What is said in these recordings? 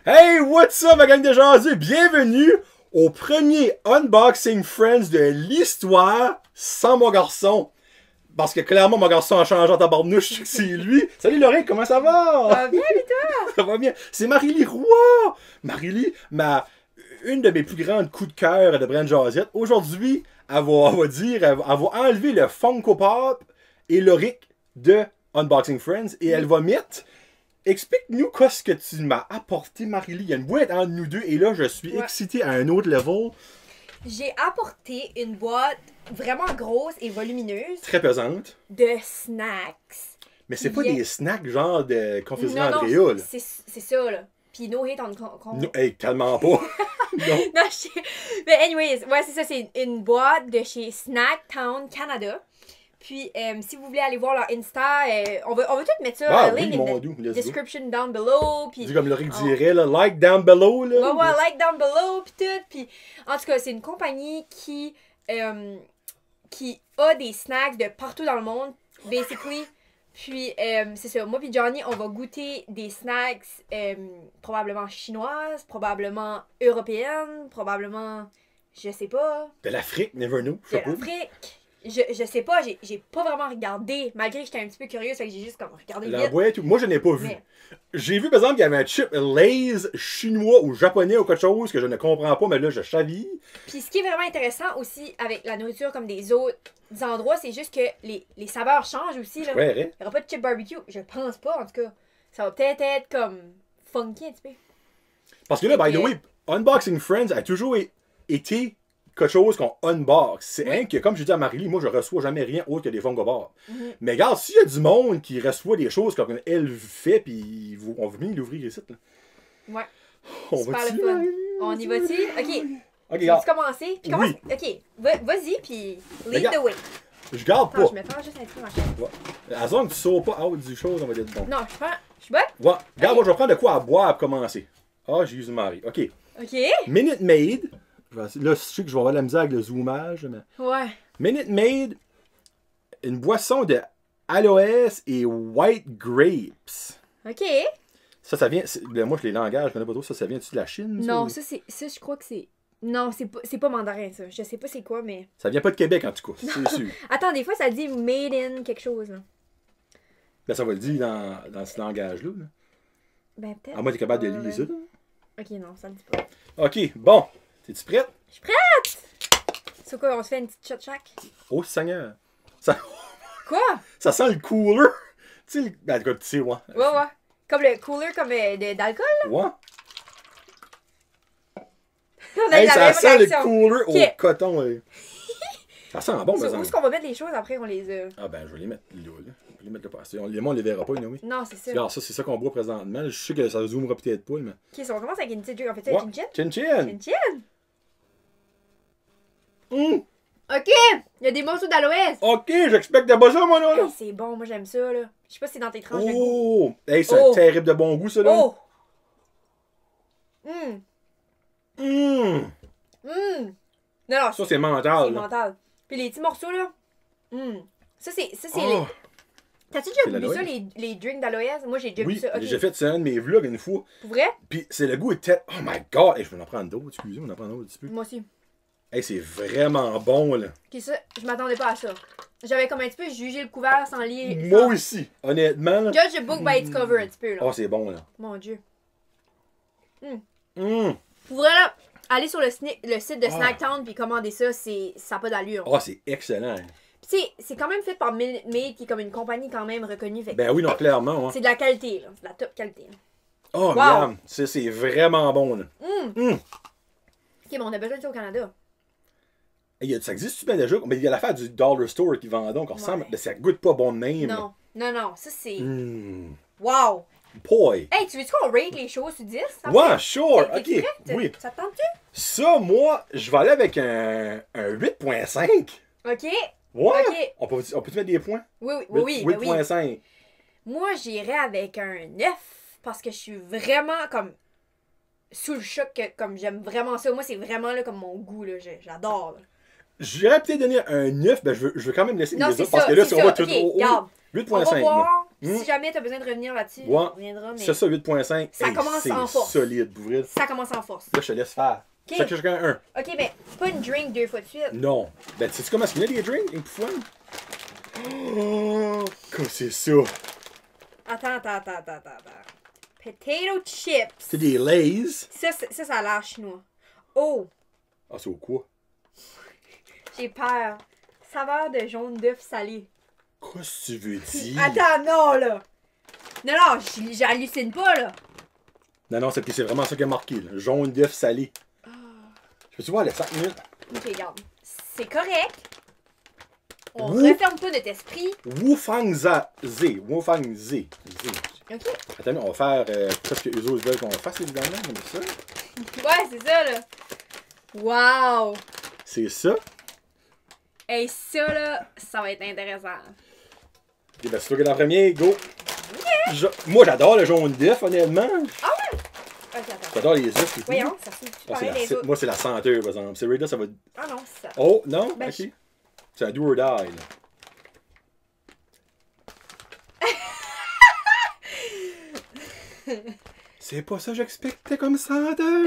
Hey, what's up, ma gang de jaseux? Bienvenue au premier Unboxing Friends de l'histoire sans mon garçon. Parce que clairement, mon garçon a changé en tabarnouche, je sais que c'est lui. Salut Lorraine, comment ça va? Ça va bien, et toi? Ça va bien. C'est Marie-Lie Roy. Marie-Lie, une de mes plus grandes coups de cœur de Brand Jazette. Aujourd'hui, elle va enlever le Funko Pop et l'Oric de Unboxing Friends et elle va mettre... Explique-nous qu'est-ce que tu m'as apporté, Marie-Lie. Il y a une boîte entre nous deux et là, je suis excité à un autre level. J'ai apporté une boîte vraiment grosse et volumineuse. Très pesante. De snacks. Mais c'est pas des snacks genre de confiserie Andrea, là. C'est ça, là. Puis no hate on... No, hey, calmement pas. Non. Non, mais anyways, ouais, c'est ça. C'est une boîte de chez Snacktown Canada. Puis, si vous voulez aller voir leur Insta, on va tout mettre ça, link in the description down below. Puis, dis comme Loric dirait, là, like down below. Là. Ouais, like down below, puis tout. Puis, en tout cas, c'est une compagnie qui a des snacks de partout dans le monde, basically. Puis, c'est ça, moi puis Johnny, on va goûter des snacks probablement chinoises, probablement européennes, probablement, je sais pas. De l'Afrique, never know. De l'Afrique. Je sais pas, j'ai pas vraiment regardé, malgré que j'étais un petit peu curieuse, fait que j'ai juste comme regardé la vite. boîte, moi je n'ai pas vu. J'ai vu par exemple qu'il y avait un chip Lay's chinois ou japonais ou quelque chose que je ne comprends pas, mais là je chaville. Puis ce qui est vraiment intéressant aussi avec la nourriture comme des autres endroits, c'est juste que les saveurs changent aussi. Là. Ouais, il n'y aura pas de chip barbecue, je pense pas en tout cas. Ça va peut-être être comme funky un petit peu. Parce que là, by the way, Unboxing Friends a toujours été quelque chose qu'on unbox. C'est rien que, comme je dis à Marie-Lie, moi je reçois jamais rien autre que des Funko Pop. Mais regarde, s'il y a du monde qui reçoit des choses comme elle fait, puis on veut bien l'ouvrir ici. Là. Ouais. On super va-tu? le fun. On y va-tu? Ok. Ok, Tu veux commencer? Puis commence. Ok. Vas-y, puis lead the way. Je garde pas. Je me prends juste un petit machin. Ouais. À zone que tu sautes pas out du chose, on va dire bon. Non, je prends. Je suis bonne? Ouais. Regarde, moi je vais prendre de quoi à boire pour commencer. Ah, Jésus Marie. Ok. Ok. Minute Maid. Là, je sais que je vais avoir de la misère avec le zoomage. Mais... Ouais. Minute Maid, une boisson de aloès et white grapes. Ok. Ça vient. Moi, je les langages, je connais pas trop. Ça vient-tu de la Chine? Non, ça, je crois que c'est. Non, c'est pas mandarin, ça. Je sais pas c'est quoi, mais. Ça vient pas de Québec, en tout cas. C'est sûr. Attends, des fois, ça dit made in quelque chose, là. Ben, ça va le dire dans ce langage-là. Là. Ben, peut-être. À moins que t'es capable de lire ça. Là. Ok, non, ça le dit pas. Ok, bon. T'es-tu prête? Je suis prête! C'est quoi, on se fait une petite shot chaque? Oh, Seigneur. Ça... Quoi? Ça sent le cooler. Tu sais, ben, tu sais, ouais. Ouais. Comme le cooler comme d'alcool, là? Ouais. On a Hey, la ça même sent réaction. le cooler Ok. au coton. Ça sent bon, par Où exemple. est-ce qu'on va mettre les choses après on les a? Ah ben, je vais les mettre là. Je vais les mettre là passé. Les mots, on les verra pas, oui. Non, c'est ça. Regarde, ça, c'est ça qu'on boit présentement. Je sais que ça zoomera peut-être pas, mais... Ok, si on commence avec une petite drink, on fait ça avec une chin? Chin-chin. Une chin? Hum. Ok! Il y a des morceaux d'aloès! Ok, j'expecte pas ça, moi, là. Hey, c'est bon, moi j'aime ça, là. Je sais pas si c'est dans tes tranches de goût. Oh! Hey, c'est un terrible de bon goût, ça, là. Oh! Non, Ça, c'est mental. c'est là. mental. Puis les petits morceaux, là. Ça, c'est Oh. T'as-tu C'est déjà vu ça, l'aloès? les drinks d'aloès? Moi, j'ai déjà Oui, vu ça. Ok. j'ai fait ça un de mes vlogs une fois. Pour vrai? Puis c'est le goût était... Oh my God! Hey, je vais en prendre d'autres, excusez, on en prend d'autres un petit peu. Moi aussi. Hey, c'est vraiment bon, là. Ok, ça, je m'attendais pas à ça. J'avais comme un petit peu jugé le couvert sans lire. Moi aussi, honnêtement. Là. Judge a book by its cover un petit peu, là. Oh, c'est bon, là. Mon Dieu. Hum. Pour vrai, là, aller sur le site de Snacktown puis commander ça, ça n'a pas d'allure. Oh, c'est excellent. Puis tu sais, c'est quand même fait par Minute Maid, qui est comme une compagnie quand même reconnue. Fait Ben oui, non, clairement. Hein. c'est de la qualité, là. C'est de la top qualité. Là. Oh, regarde, c'est vraiment bon, là. Ok, bon, on a besoin de ça au Canada. Hey, ça existe super déjà, mais il y a l'affaire du Dollar Store qui vend donc, on ressemble, mais ça goûte pas bon de même. Non, ça c'est... Wow! Poi. Hey, tu veux-tu qu'on rate les choses sur 10? Ouais, sure, ok, T'es prêt? oui. Ça te tente-tu? Ça, moi, je vais aller avec un 8.5. Ok. Ouais. Ok. On peut mettre des points? Oui. 8.5. Moi, j'irais avec un 9 parce que je suis vraiment comme sous le choc, comme j'aime vraiment ça. Moi, c'est vraiment là comme mon goût, là. J'adore, là. J'irais peut-être donner un 9, ben je veux quand même laisser Non, les c'est autres parce ça, que là, c'est si on va ça. tout Ok, au haut, regarde. On va 8.5. voir Si jamais t'as besoin de revenir là-dessus, Ouais. on reviendra, mais C'est ça, 8.5. Ça commence en force. C'est solide, pour vrai. ça commence en force. Là, je te laisse faire. Ok. Chacun un. Ok, mais pas une drink 2 fois de suite. Non. Ben, tu sais comment est-ce qu'il y a des drinks, une poufouane? Oh, que c'est ça? Attends. Potato chips. C'est des Lays. Ça a l'air chinois. Oh, Ah, c'est au quoi? j'ai peur. Saveur de jaune d'œuf salé. Qu'est-ce que tu veux dire? Attends, non, là. Non, j'hallucine pas, là. Non, c'est vraiment ça qui a marqué, là. Jaune d'œuf salé. Je peux-tu voir les 5 minutes? Ok, regarde. C'est correct. On Ouh. referme pas notre esprit. Wufang Wufang Z. Ok. Attends, on va faire parce que eux autres veulent qu'on fasse, évidemment, comme ça. Ouais, c'est ça, là. Wow. C'est ça. Hey, ça, là, ça va être intéressant. Et ben, c'est toi qui es la première, go! Moi, j'adore le jaune d'œuf, honnêtement. Ok, attends. J'adore les œufs et tout. Voyons, ça fait Ah, pareil les autres. moi, c'est la senteur, par exemple. C'est là, ça va. Ah non, c'est ça. Oh, non? Ben, Ok. C'est un do or die, là. C'est pas ça que j'expectais comme senteur.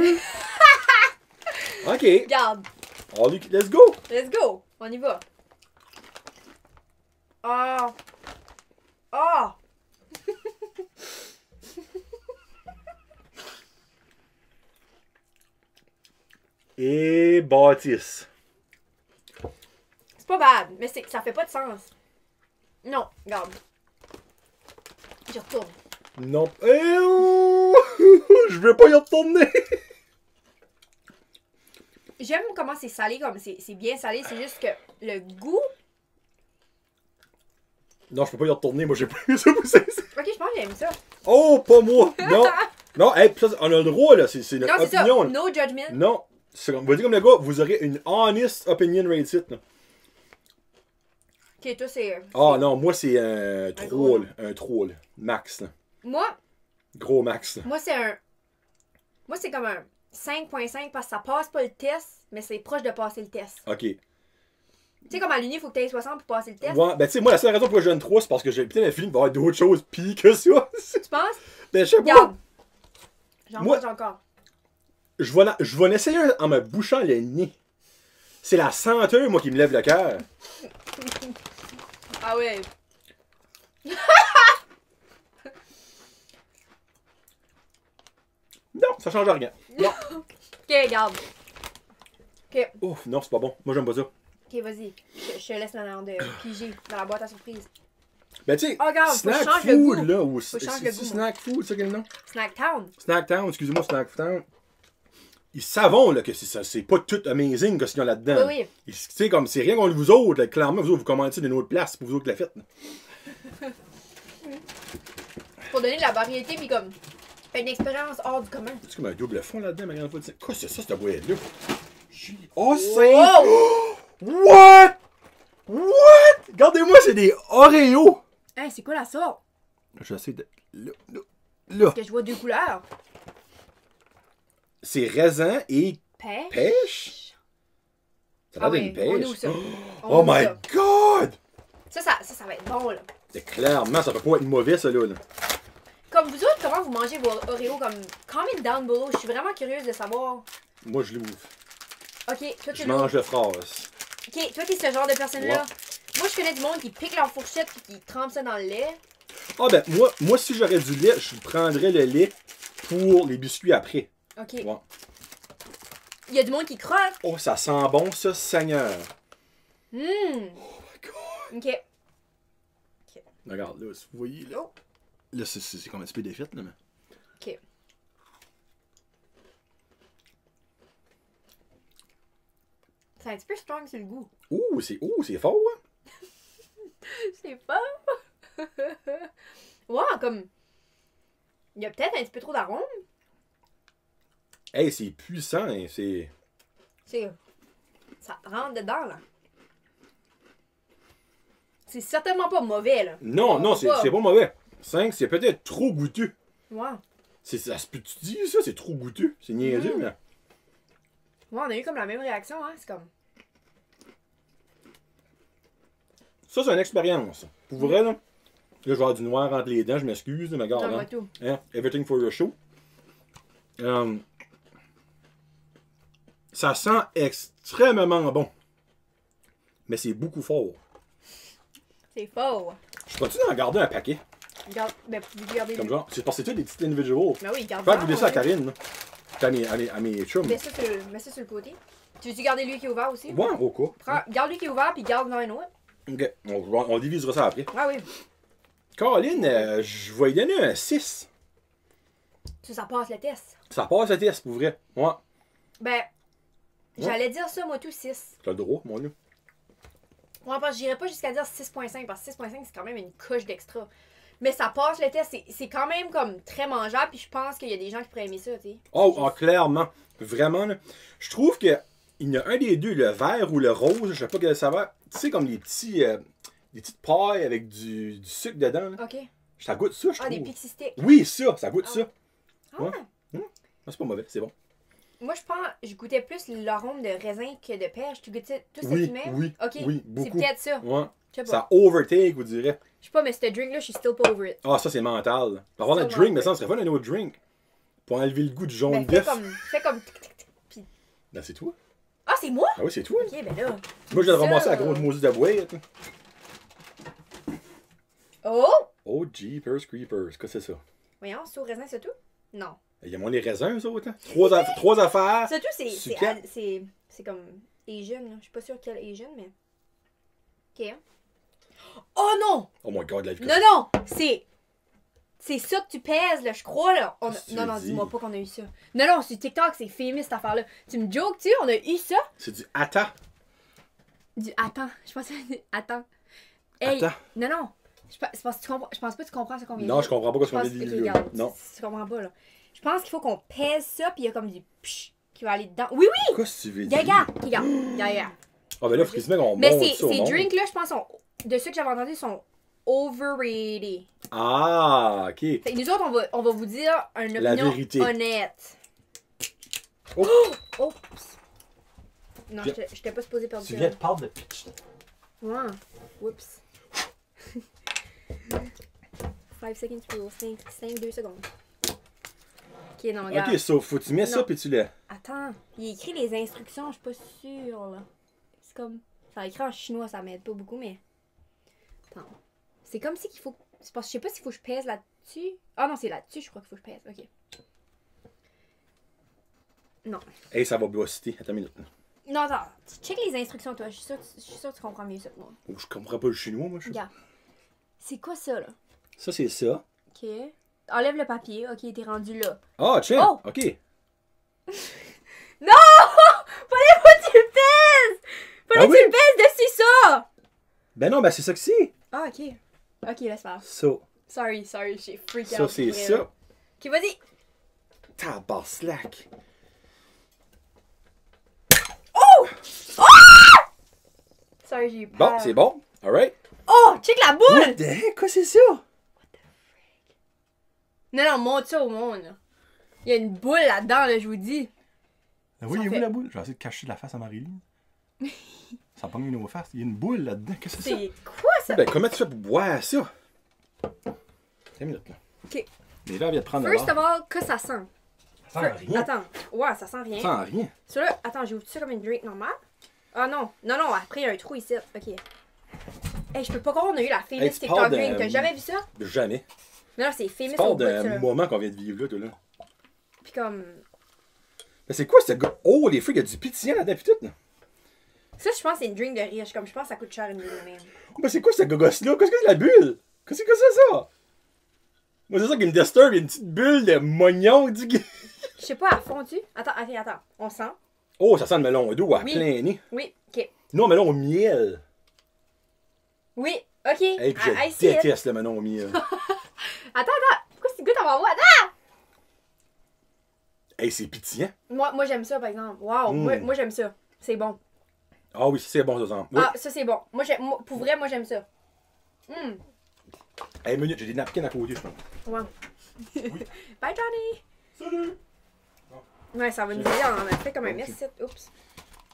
Ok. Regarde, Let's go! let's go. On y va. Ah. Ah. Et bâtisse. C'est pas bad, mais ça fait pas de sens. Non, regarde. Je retourne. Non. Eh oh! Je veux pas y retourner. J'aime comment c'est salé, comme c'est bien salé, c'est juste que le goût. Non, je peux pas y retourner. Moi, j'ai pas eu ça pour ça. Ok, je pense que j'aime ça. Oh, pas moi. Non. Non, hey, ça, on a le droit, là. C'est notre Non, c'est ça. opinion. Là. No judgment. Non. On va dire comme le gars, vous aurez une honest opinion rated. Là. Ok, toi, c'est. Ah non, moi, c'est un gros, 3. Un 3, là. Max. Là. Moi, Gros max. Là. moi, c'est un. Moi, c'est comme un 5.5 parce que ça passe pas le test, mais c'est proche de passer le test. Ok. Tu sais, comme à l'uni, il faut que tu aies 60 pour passer le test. Ouais, ben tu sais, moi, la seule raison pourquoi je donne 3, c'est parce que j'ai peut-être un feeling qu'il va y avoir d'autres choses pires que ça. Tu penses? Ben, je sais pas. Regarde. J'en Moi- mange encore. Je vais en essayer un en me bouchant le nez. C'est la senteur, moi, qui me lève le cœur. Ah ouais. Non, ça change rien. Non. Ok, regarde. Ok, Ouf, non, c'est pas bon. Moi, j'aime pas ça. ok, vas-y. Je te laisse maintenant de piger dans la boîte à surprise. Ben, tu sais, Oh, regarde, faut que je Snack change le goût. Food, là, ou Faut que je change le goût, moi. Snack Food, c'est quel nom? Snack Town. Snack Town, excusez-moi, Snack Town. Ils savent là, que c'est pas tout amazing que ce qu'il y a là-dedans. Oui, Tu sais, comme c'est rien contre vous autres, là, clairement, vous autres, vous commandez d'une autre place, c'est pour vous autres que la fête. Là. Pour donner de la variété, puis comme une expérience hors du commun. C'est comme un double fond là-dedans, ma grande fois. Quoi, c'est ça, cette boîte-là? Oh, c'est. Wow! What? What? Regardez-moi, c'est des Oreos! Hey, c'est quoi la sorte? J'essaie de. Là. Que je vois deux couleurs. C'est raisin et Pêche. pêche? Ça a Ah l'air oui, d'une on pêche. ouvre ça. Oh On ouvre my ça. god! Ça va être bon, là. C'est clairement, ça peut pas être mauvais, ça là. Comme vous autres, comment vous mangez vos Oreos? Comme, comment down below? Je suis vraiment curieuse de savoir. Moi, je l'ouvre. Ok, toi, tu Je mange le phrase. Ok, toi, t'es ce genre de personne-là. Ouais. Moi, je connais du monde qui pique leur fourchette puis qui trempe ça dans le lait. Ah ben, moi, si j'aurais du lait, je prendrais le lait pour les biscuits après. Ok. Ouais. Il y a du monde qui croque. Oh, ça sent bon, ça, Seigneur. Hum. Oh my god. Ok. Regarde, là, si vous voyez, là. Oh. Là, c'est comme un petit peu défaite, là, mais. Ok. C'est un petit peu strong sur le goût. Ouh, c'est fort, hein? C'est pas. Ouais, comme. Il y a peut-être un petit peu trop d'arôme. Hey, c'est puissant, hein, c'est. C'est. Ça rentre dedans, là. C'est certainement pas mauvais, là. Non, c'est pas mauvais. 5, c'est peut-être trop goûteux. Ouais. Ça se peut-tu dire ça? C'est trop goûteux. C'est niaiseux, mais. Ouais, on a eu comme la même réaction, hein. C'est comme. Ça, c'est une expérience. Pour vrai, là. je vais avoir du noir entre les dents, je m'excuse, mais regarde. Non, moi Hein. tout. Hein? Everything for your show. Ça sent extrêmement bon. Mais c'est beaucoup fort. C'est faux. Je continue d'en garder un paquet. Regarde, ben, vous gardez Comme genre. C'est parce que c'est tout des petits individuals. Ben oui, garde Faire goûter ça à Karine, là. Puis à mes chums. Mets ça sur le côté. Tu veux-tu garder lui qui est ouvert aussi? Ouais, au cas. Garde lui qui est ouvert, puis garde dans un autre. Ok, on divisera ça après. Ah oui. Caroline, je vais lui donner un 6. Ça passe le test. Ça passe le test, pour vrai. Ouais. Ben, j'allais dire ça, moi tout, 6. T'as le droit, mon dieu. Ouais, parce que j'irais pas jusqu'à dire 6.5, parce que 6.5, c'est quand même une couche d'extra. Mais ça passe le test, c'est quand même comme très mangeable, puis je pense qu'il y a des gens qui pourraient aimer ça, tu sais. Oh, clairement. Vraiment, là. Je trouve que il y en a un des deux, le vert ou le rose, je sais pas quel saveur. Tu sais, comme des petites pailles avec du sucre dedans, là. Ok. Ça goûte ça, je trouve. Ah, des pixie sticks. Oui, ça goûte ça. Ah. Ouais. C'est pas mauvais, c'est bon. Moi, je goûtais plus l'arôme de raisin que de pêche. Tu goûtais tout ce Oui, qui met? oui, Ok. oui, C'est beaucoup. peut-être ça. Ouais. Je sais pas. Ça overtake, vous direz. Je sais pas, mais ce drink-là, je suis still pas over it. Ah, ça, c'est mental. Pour avoir un Ça, drink, ouais. mais ça serait fun un autre drink. Pour enlever le goût du jaune Ben, d'œuf. fais comme. Puis... Ben, c'est toi. Ah, c'est moi? Ah oui, c'est toi. Ok, ben là. Moi, je viens de Ça, ramasser la grosse maudite de boîte. Oh! Oh, Jeepers Creepers. Qu'est-ce que c'est ça? Voyons, c'est au raisin, c'est tout? Non. Il y a moins les raisins, eux autres. Hein? Trois affaires. C'est tout, Sucette. c'est comme Asian, là. Je suis pas sûre quel Asian, mais. Ok. Oh non! Oh my god, la vie. Non, non! C'est ça que tu pèses, là, je crois, là. Qu'est-ce que tu Non, veux non, dire? dis-moi pas qu'on a eu ça. Non, non, sur TikTok, c'est famous, cette affaire-là. Tu me jokes-tu? On a eu ça? C'est du Atta. Attends, je pense que c'est. Attends. Hey! Attends. Non, non! Je pense pas que tu comprends ce qu'on vient de Non, dire. je comprends pas ce qu'on vient de Ok, dire. regarde, Non. Tu comprends pas, là. Je pense qu'il faut qu'on pèse ça, puis il y a comme du psh qui va aller dedans. Oui, oui! Qu'est-ce que tu veux dire? Gaga! Gaga! Ah, ben là, faut qu'il se mette qu'on Mais monte ces ça au monde. drinks-là, je pense, de ceux que j'avais entendus, sont overrated. Ah, ok. Fait que nous autres, on va vous dire une La opinion vérité. honnête. Oh. Oups! Non, Viens. j'étais pas supposée perdre Tu ça. viens de parler de pitch. Ouais. Oups. 5 seconds rule. 2 secondes. Ok, non, regarde. Ok, sauf faut que tu mets ça Non. puis tu le. Attends, il a écrit les instructions, je suis pas sûre, là. C'est comme... Ça a écrit en chinois, ça m'aide pas beaucoup, mais... Attends. C'est comme si qu'il faut... C'est parce que je sais pas s'il faut que je pèse là-dessus. Ah non, c'est là-dessus, je crois qu'il faut que je pèse. Ok. Non. Hey, ça va buster. Attends une minute. Non, attends. Check les instructions, toi. Je suis sûre que tu comprends mieux ça que moi. Oh, je comprends pas le chinois, moi. Regarde. C'est quoi ça, là? Ça, c'est ça. Ok. Enlève le papier. Ok, t'es rendu là. Ah, tiens. Oh! Ok. Non! Fallait pas que tu le pèses! Fallait Ah que oui? tu le pèses dessus ça! Ben non, ben c'est ça que c'est. Ah, ok. Ok, laisse faire. Ça. Sorry, j'ai freak out. Ça, c'est pour vrai, là. ça. Ok, vas-y. Tabarnak. Sorry, j'ai eu peur. Bon, c'est bon. Alright. Oh, check la boule! What the heck? Quoi, c'est ça? Non, non, montre ça au monde. Là. Il y a une boule là-dedans, là, je vous dis. Ah, Ça voyez-vous fait- la boule? Je vais essayer de cacher la face à Marie-Lise. Ça pogne une autre face. Il y a une boule là-dedans. Qu'est-ce que c'est ça? C'est quoi ça? Ben, comment tu fais pour boire ça? Attends une minute, là. Ok. Mais là, elle vient de prendre First la of all, que ça sent? Ça sent rien. Attends. Ouais, ça sent rien. Ça sent rien. Celui-là, attends, j'ai ouvert ça comme une drink normale? Ah non. Non, non, après, il y a un trou ici. Ok. Hey, je peux pas croire qu'on a eu la famous Hey, tu TikTok parles de- drink. T'as jamais vu ça? Jamais. Non, non, c'est famous Tu au parles bout, ça, d'un là. moment qu'on vient de vivre là, toi, là. Puis comme... Mais c'est quoi ce gars? Oh, les fruits, il y a du pétillant là-dedans, pis tout, là. Ça, je pense que c'est une drink de riche. Comme je pense que ça coûte cher une drink de même. Oh, ben c'est quoi ce gogosse-là? Qu'est-ce que c'est la bulle? Qu'est-ce que c'est ça? Moi, c'est ça qui me disturbe, il y a une petite bulle de mognon du gars. Je sais pas, à fond, tu? Attends, attends. On sent? Oh, ça sent le melon d'eau à Oui. plein nez. Oui, ok. Non, melon au miel. Oui, ok. Hey, puis I je see it. déteste le melon au miel. Attends. Pourquoi c'est goût à moi? Attends! Hey, c'est pétillant. Moi j'aime ça, par exemple. Wow, moi j'aime ça. C'est bon. Ah oui, c'est bon, ça sent. Oui. Ah, ça c'est bon. Pour vrai, moi j'aime ça. Hey, minute, j'ai des napkins à côté, je pense. Ouais. Bye, Johnny! Salut! Ouais, ça va nous aider. On a fait comme un mess. Oups.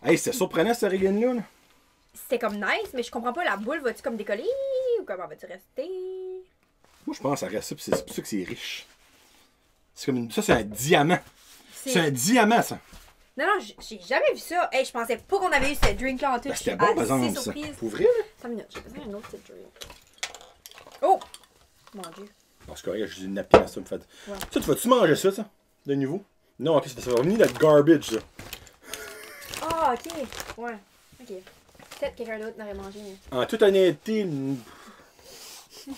Hey, c'était surprenant, cette régline-là. Là. C'était comme nice, mais je comprends pas, la boule va-tu comme décoller ou comment va-tu rester? Moi, je pense que ça reste ça, pis c'est pour ça que c'est riche. C'est comme ça, c'est un diamant. C'est un diamant, ça. Non, non, j'ai jamais vu ça. Hey, je pensais pas qu'on avait eu cette drink-là en tout. Ben, c'était bon, par exemple, ça. Pour vrai, là? 5 minutes, j'ai besoin d'un autre petit drink. Oh! Mon Dieu. Non, c'est correct, j'ai une napkin, ça me fait. Ouais. Ça, tu vas-tu manger ça, de nouveau? Non, ok, ça va venir d'être garbage, ça. Ah, ok. Ouais. Ok. Peut-être quelqu'un d'autre n'aurait mangé, mais. En toute honnêteté. Tu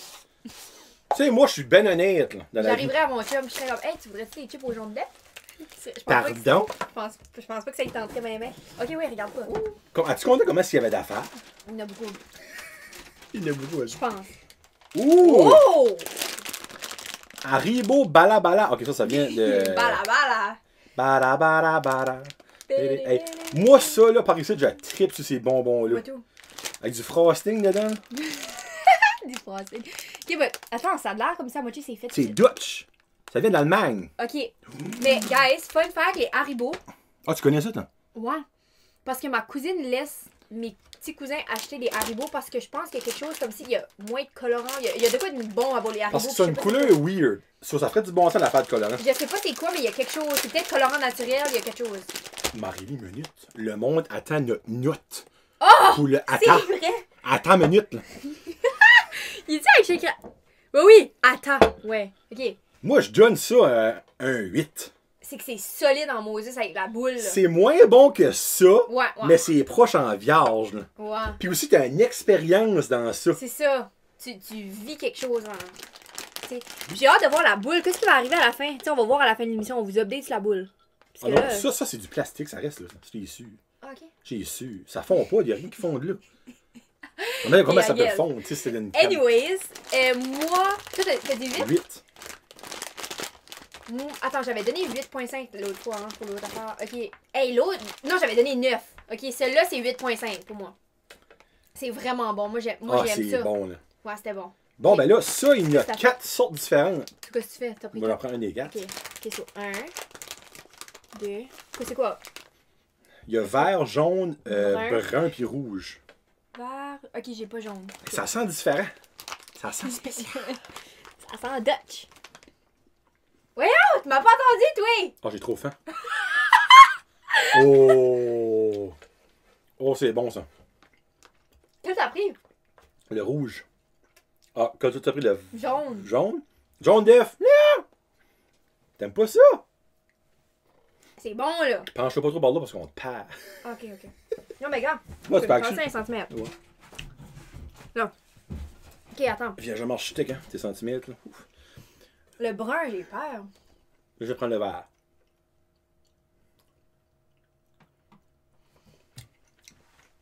sais, moi, je suis ben honnête, là, dans la vie. J'arriverais à mon chum, je serais comme, hey, tu voudrais-tu des chips au jaune de lait? Pardon? Je pense pas que ça y tenterait bien, bien. Ok, oui, regarde pas. As-tu compté comment s'il y avait d'affaires? Il y en a beaucoup. Il y en a beaucoup, Je pense. Ouh! Oh! Haribo Balabala. Ok, ça vient de. Bala. Bala bala bala. Hey, moi, ça, là, par ici, je tripe sur ces bonbons-là. Pas tout. Avec du frosting dedans. Du frosting. Ok, mais attends, ça a l'air comme ça, à moitié, c'est fait. C'est Dutch. Ça vient d'Allemagne. Ok. Mais, guys, fun fact, les Haribo. Ah, tu connais ça, toi? Ouais. Parce que ma cousine laisse mes petits cousins acheter des Haribo parce que je pense qu'il y a quelque chose comme s'il y a moins de colorant. Il y a de quoi de bon à les Haribo. Parce que c'est une couleur weird. Ça ferait du bon sens l'affaire de colorant. Je sais pas c'est quoi, mais il y a quelque chose. C'est peut-être colorant naturel, il y a quelque chose. Marie-Lie, minute. Le monde attend notre note. Oh! Pour le C'est attends. vrai! Attends minute, là. Il dit avec chacun. Oui, attends. Ouais, ok. Moi, je donne ça un 8. C'est que c'est solide en Moses avec la boule. Là. C'est moins bon que ça, Ouais. mais c'est proche en vierge, là. Ouais. Puis aussi, t'as une expérience dans ça. C'est ça. Tu vis quelque chose en. J'ai hâte de voir la boule. Qu'est-ce qui va arriver à la fin? T'sais, on va voir à la fin de l'émission. On vous update la boule. Parce Ah que non, là... ça, c'est du plastique, ça reste là. J'ai su. Ah, ok. J'ai su. Ça fond pas, il y a rien qui fonde là. Comment ça peut gueule. fondre? Tu sais, c'est une Anyways, moi. Toi, t'as dit 8? 8. Attends, j'avais donné 8.5 l'autre fois hein, pour l'autre affaire. Ok. Hey, l'autre. Non, j'avais donné 9. Ok, celle-là, c'est 8.5 pour moi. C'est vraiment bon. Moi, j'aime ça. C'est bon, là. Ouais, c'était bon. Bon, ben là, ça, il y a Ça 4 sortes différentes. Qu'est-ce que tu fais? T'as pris On va en 4? prendre un des 4. Ok. Ok, so 1, 2. C'est quoi? Il y a vert, jaune, Brun. brun puis rouge. Vert. Ok, j'ai pas jaune. Ça sent différent. Ça sent spécial. Ça sent Dutch. Voyons, tu m'as pas entendu, toi! Oh, j'ai trop faim. Oh! Oh, c'est bon, ça. Qu'est-ce que t'as pris? Le rouge. Ah, quand tu as pris le Jaune. jaune? Jaune d'œuf! Non! T'aimes pas ça? C'est bon, là. Penche-toi pas trop par là parce qu'on te perd. Ok. Non, mais gars. Moi, je c'est vais pas me passer un centimètre. Ouais. Non. Ok, attends. Viens, je marche chic, hein, tes centimètres, là. Ouf. Le brun, j'ai peur. Là, je vais prendre le vert.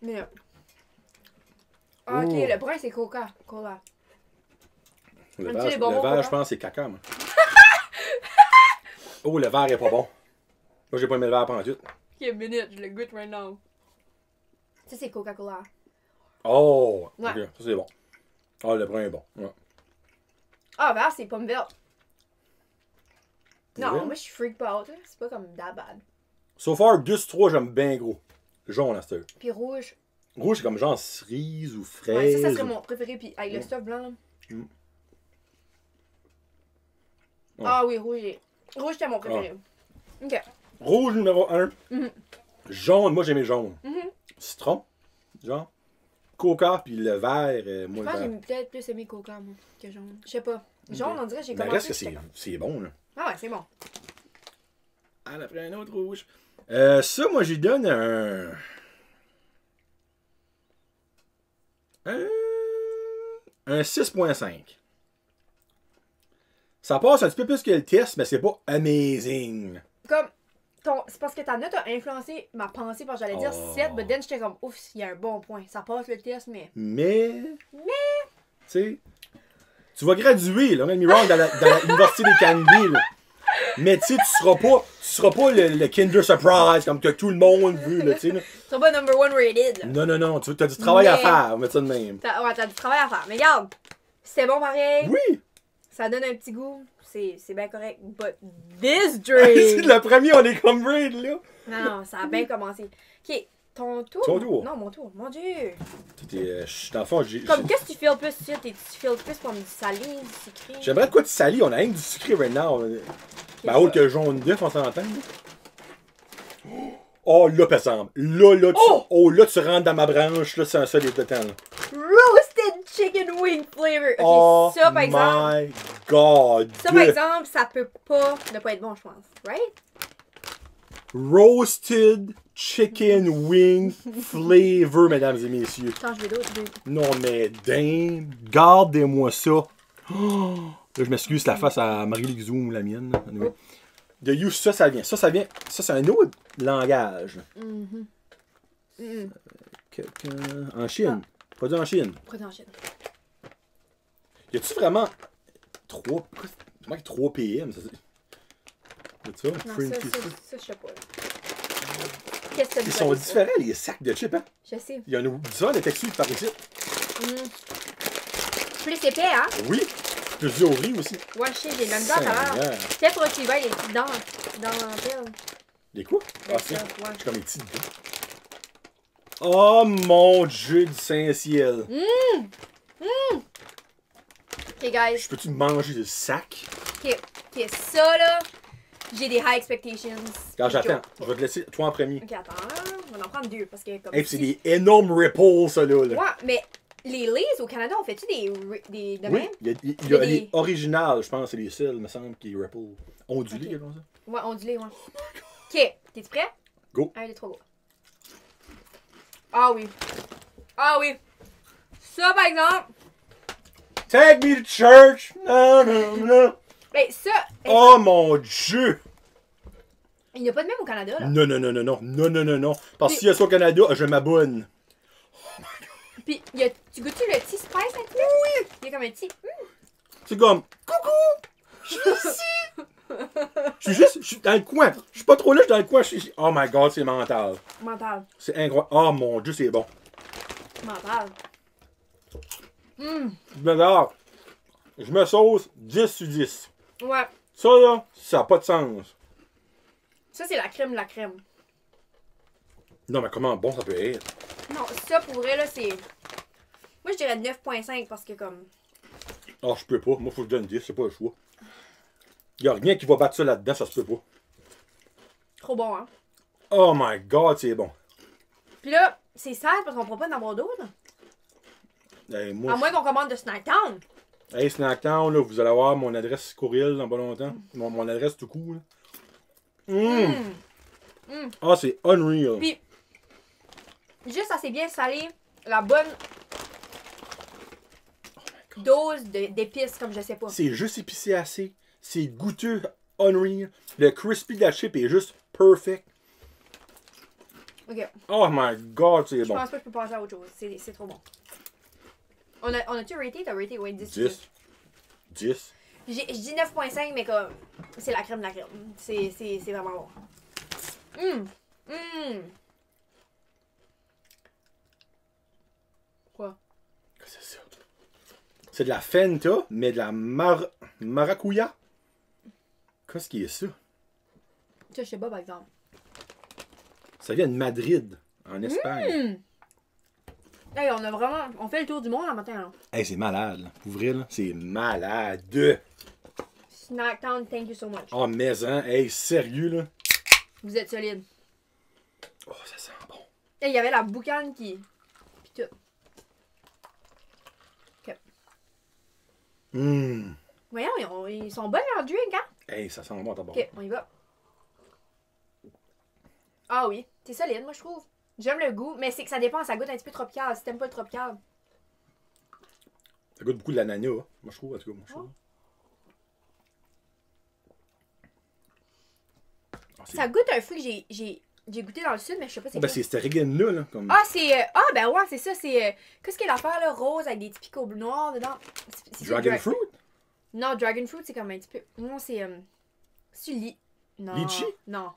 Mais. Ah, ok, Ouh. le brun, c'est Coca-Cola. Le Un vert, petit le bonbon, vert, Coca. je pense, c'est caca, moi. Oh, le vert est pas bon. Moi, j'ai pas aimé le vert pendant tout. Ok, minute, je le goûte right now. Ça, c'est Coca-Cola. Oh! Ouais. Ok, ça c'est bon. Ah, le brun est bon. Ouais. Ah, vert, c'est pomme verte. Non, Ouais. moi, je suis freak out. C'est pas comme that bad. So far, 2 sur 3, j'aime bien gros. Jaune, à cette heure. Puis rouge. Rouge, c'est comme genre cerise ou fraise. Ouais, ça serait ou- mon préféré. Puis avec le stuff blanc, là. Mm. Ah oui, rouge, c'était mon préféré. Ok. Rouge numéro 1. Mhm. Jaune, moi j'aimais jaune. Mhm. Citron, genre. Coca, puis le vert, Je moi pense que le vert. j'ai peut-être plus aimé Coca, moi, que jaune. Je sais pas. Jaune, on dirait que j'ai Mais commencé. reste que j'étais comme- c'est bon, là. Ah ouais, c'est bon. Ah, après un autre rouge. Ça, moi, j'y donne un 6.5. Ça passe un petit peu plus que le test, mais c'est pas amazing. Comme, c'est parce que ta note a influencé ma pensée, parce que j'allais dire Oh. 7, mais then j'étais comme, ouf, il y a un bon point. Ça passe le test, mais. Mais. Tu sais. Tu vas graduer, là, don't get me wrong, dans l'université des Canby, là. Mais tu sais, tu seras pas le Kinder Surprise comme que tout le monde veut, là, tu sais. Là. C'est pas number one rated. Là. Non, tu as du travail à Mais- faire, on va mettre ça de même. T'as du travail à faire. Mais regarde, c'était bon pareil. Oui! Ça donne un petit goût. C'est bien correct. But this C'est drink. le premier, on est comme raid, là. Non, ça a bien commencé. Ok, Ton tour? Ton tour. Non, mon tour. Mon Dieu. Dans le fond, j'ai. Comme, qu'est-ce que tu files plus ça? Tu files plus pour du salé, du sucré? J'aimerais de quoi de sali, on a rien que du sucré right now. Ben, autre que jaune d'œuf, on s'entend. Oh, là, par exemple. Là, tu rentres dans ma branche, là, c'est ça, les deux temps, là. Roasted chicken wing flavor. Ok, Oh, ça, par exemple. my God. Ça, par exemple, ça peut pas ne pas être bon, je pense. Right? Roasted chicken wing flavor, mesdames et messieurs. Attends, je vais d'autres. Non, mais dingue. Gardez-moi ça. Oh, là, je m'excuse, la face à Marie-Lou Zoom, la mienne. Anyway. De you, ça vient. Ça vient. Ça, c'est un autre langage. En Chine. Produit en Chine. Produit en Chine. Y a-tu vraiment 3 PM, ça? Y a-tu ça? Non, Cream ça, pizza? je sais pas. Qu'est-ce que tu Ils sont différents, les sacs de chips, hein? Je sais. Il y en a différents de textures par ici. Plus épais, hein? Oui. Plus au riz aussi. Ouais, je sais, j'ai de la misère tout à l'heure. Peut-être pour que tu vois les petites dents dans l'antenne. Les quoi? Ben, Ah, c'est ça, ouais. comme les petites dents. Oh mon Dieu du Saint-Ciel. Ok, guys. Je peux-tu manger du sac? Ok, ça là, j'ai des high expectations. Quand j'attends, je vais te laisser toi en premier. Ok, attends, on va en prendre 2 parce que comme. Hey, c'est des énormes ripples, ça là. Ouais, mais les Lays au Canada, on fait-tu des de Oui, même? il y a les originales, je pense, c'est les seuls, me semble, qui ripple. Ondulés, quelque chose comme ça. Ouais, ondulés, ouais. Ok, t'es-tu prêt? Go. 1, 2, 3, go. Ah oui. Ah oui. Ça, par exemple. Take me to church! Non. Ben, ça. Oh mon Dieu! Il n'y a pas de même au Canada, là. Non. Parce que s'il y a ça au Canada, je m'abonne. Puis, tu goûtes-tu le petit spice là-dessus? Oui! Il y a comme un petit. C'est comme, coucou! Je suis ici! Je suis dans le coin. Je suis pas trop là, je suis dans le coin. Oh my God, c'est mental. Mental. C'est incroyable. Oh mon Dieu, c'est bon. Mental. Je me garde. Je me sauce 10 sur 10. Ouais. Ça là, ça n'a pas de sens. Ça, c'est la crème de la crème. Non, mais comment bon ça peut être? Non, ça, pour vrai, là, c'est. Moi, je dirais 9.5 parce que, comme. Ah, je peux pas. Moi, faut que je donne 10, c'est pas le choix. Y'a rien qui va battre ça là-dedans, ça se peut pas. Trop bon, hein? Oh my God, c'est bon. Puis là, c'est sale parce qu'on ne pourra pas en avoir d'autres. Hey, moi, À moins qu'on commande de Snacktown. Hey, Snacktown, là, vous allez avoir mon adresse courriel dans pas longtemps. Mon adresse tout court. Ah, c'est unreal. Puis, juste assez bien salé, la bonne dose d'épices, comme je sais pas. C'est juste épicé assez. C'est goûteux, unreal. Le crispy de la chip est juste perfect. Ok. Oh my God, c'est Je bon. pense pas que je peux passer à autre chose. C'est trop bon. On a-tu raté? T'as raté, ouais, 10. 10. 10. Je dis 9.5, mais comme, c'est la crème de la crème. C'est vraiment bon. Quoi? Qu'est-ce que c'est ça? C'est de la Fanta, mais de la maracuya. Qu'est-ce qui est ça? Ça, je sais pas, par exemple. Ça vient de Madrid, en Espagne. Hey, on fait le tour du monde en matin, là. Hey, c'est malade, là. Pour vrai, là. C'est malade. Snacktown, thank you so much. Oh, mais hein, hey, sérieux, là. Vous êtes solide. Oh, ça sent bon. Et il y avait la boucane qui. Pis tout. Ok. Voyons, ils sont bons leurs drinks, hein? Hey, ça sent bon, t'as bon. Ok, on y va. Ah oui, c'est solide, moi, je trouve. J'aime le goût, mais c'est que ça dépend, ça goûte un petit peu tropical. Si t'aimes pas le tropical. Ça goûte beaucoup de l'ananas, hein. Moi, je trouve, en tout cas. Ça goûte un fruit que j'ai goûté dans le sud, mais je sais pas c'est Ben, quoi. c'est cette régane-là, là. Comme... Ah, c'est. Ah, ben ouais, c'est ça. C'est. Qu'est-ce qu'il y a l'affaire, là? Rose avec des petits picots noirs dedans. Dragon fruit? Non, dragon fruit, c'est comme un petit peu. Non, c'est. C'est Non. Litchi? Non.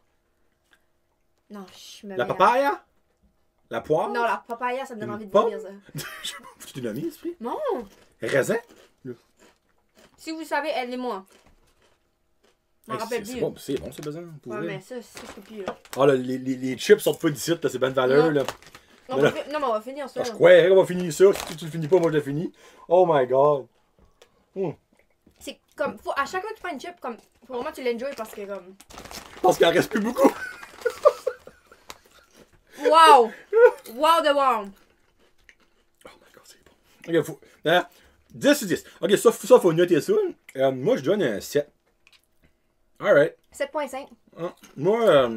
Non, je me La mets- papaya? La poire? Non, la papaya, ça me donne Une envie de pomme? dire ça. Tu l'as mis, esprit? Non! Raisin? Si vous savez, aidez-moi. Je m'en rappelle c'est plus. bon, c'est bon, ça, besoin. Ouais, mais ça, je peux plus, là. Ah, là, les chips sortent pas d'ici, là, c'est bonne valeur, Non. là. Non, Mais là- mais on va finir ça. Ah, je là. croyais qu'on va finir ça. Si tu le finis pas, moi je le finis. Oh my god. C'est comme, faut, à chaque fois que tu prends une chip, comme, faut vraiment que tu l'enjoy parce que, comme. Parce qu'il en reste plus beaucoup. Wow! Wow de wow! Oh my god, c'est bon. Ok, faut. Hein? 10 sur 10. Ok, ça faut noter ça. Moi, je donne un 7. Alright. 7.5. Hein? Moi,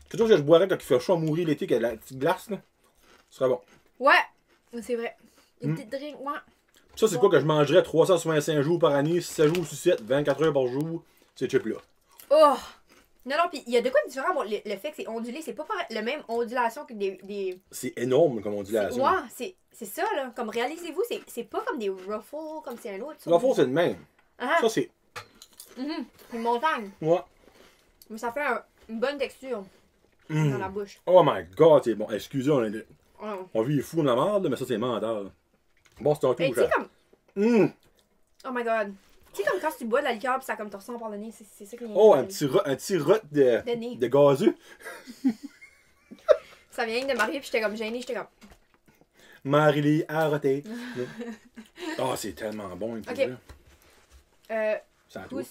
quelque chose que je boirais quand il fait chaud à mourir l'été, qu'il y a de la petite glace, là. Ce serait bon. Ouais! C'est vrai. Une petite drink, ouais. Ça, c'est quoi que je mangerais 365 jours par année, 7 jours sur 7, 24 heures par jour, ces chips-là. Oh! Non, non, pis il y a de quoi de différent. Bon, le fait que c'est ondulé, c'est pas pareil, la même ondulation que des... C'est énorme, comme on dit là. Ouais, c'est ça, là. Comme, réalisez-vous, c'est pas comme des ruffles, comme c'est un autre. Ça. La fond, c'est le même. Ah, Ça, c'est. une montagne. Ouais. Mais ça fait une bonne texture Mm. dans la bouche. Oh my god, c'est bon. Excusez, Oh. on vit fou de la merde, mais ça, c'est mental. Bon, c'est un Hey, tout. tu sais, comme... Mm. Oh my god. Tu sais, comme quand tu bois de la liqueur pis ça comme te ressent par le nez, c'est ça qui vient. Oh, un petit rot De nez. de gazeux. Ça vient de m'arriver pis j'étais comme gênée, j'étais comme... Marie-Lee, arrêtez. Oh, c'est tellement bon. Ok. Ça a tout. Pousse.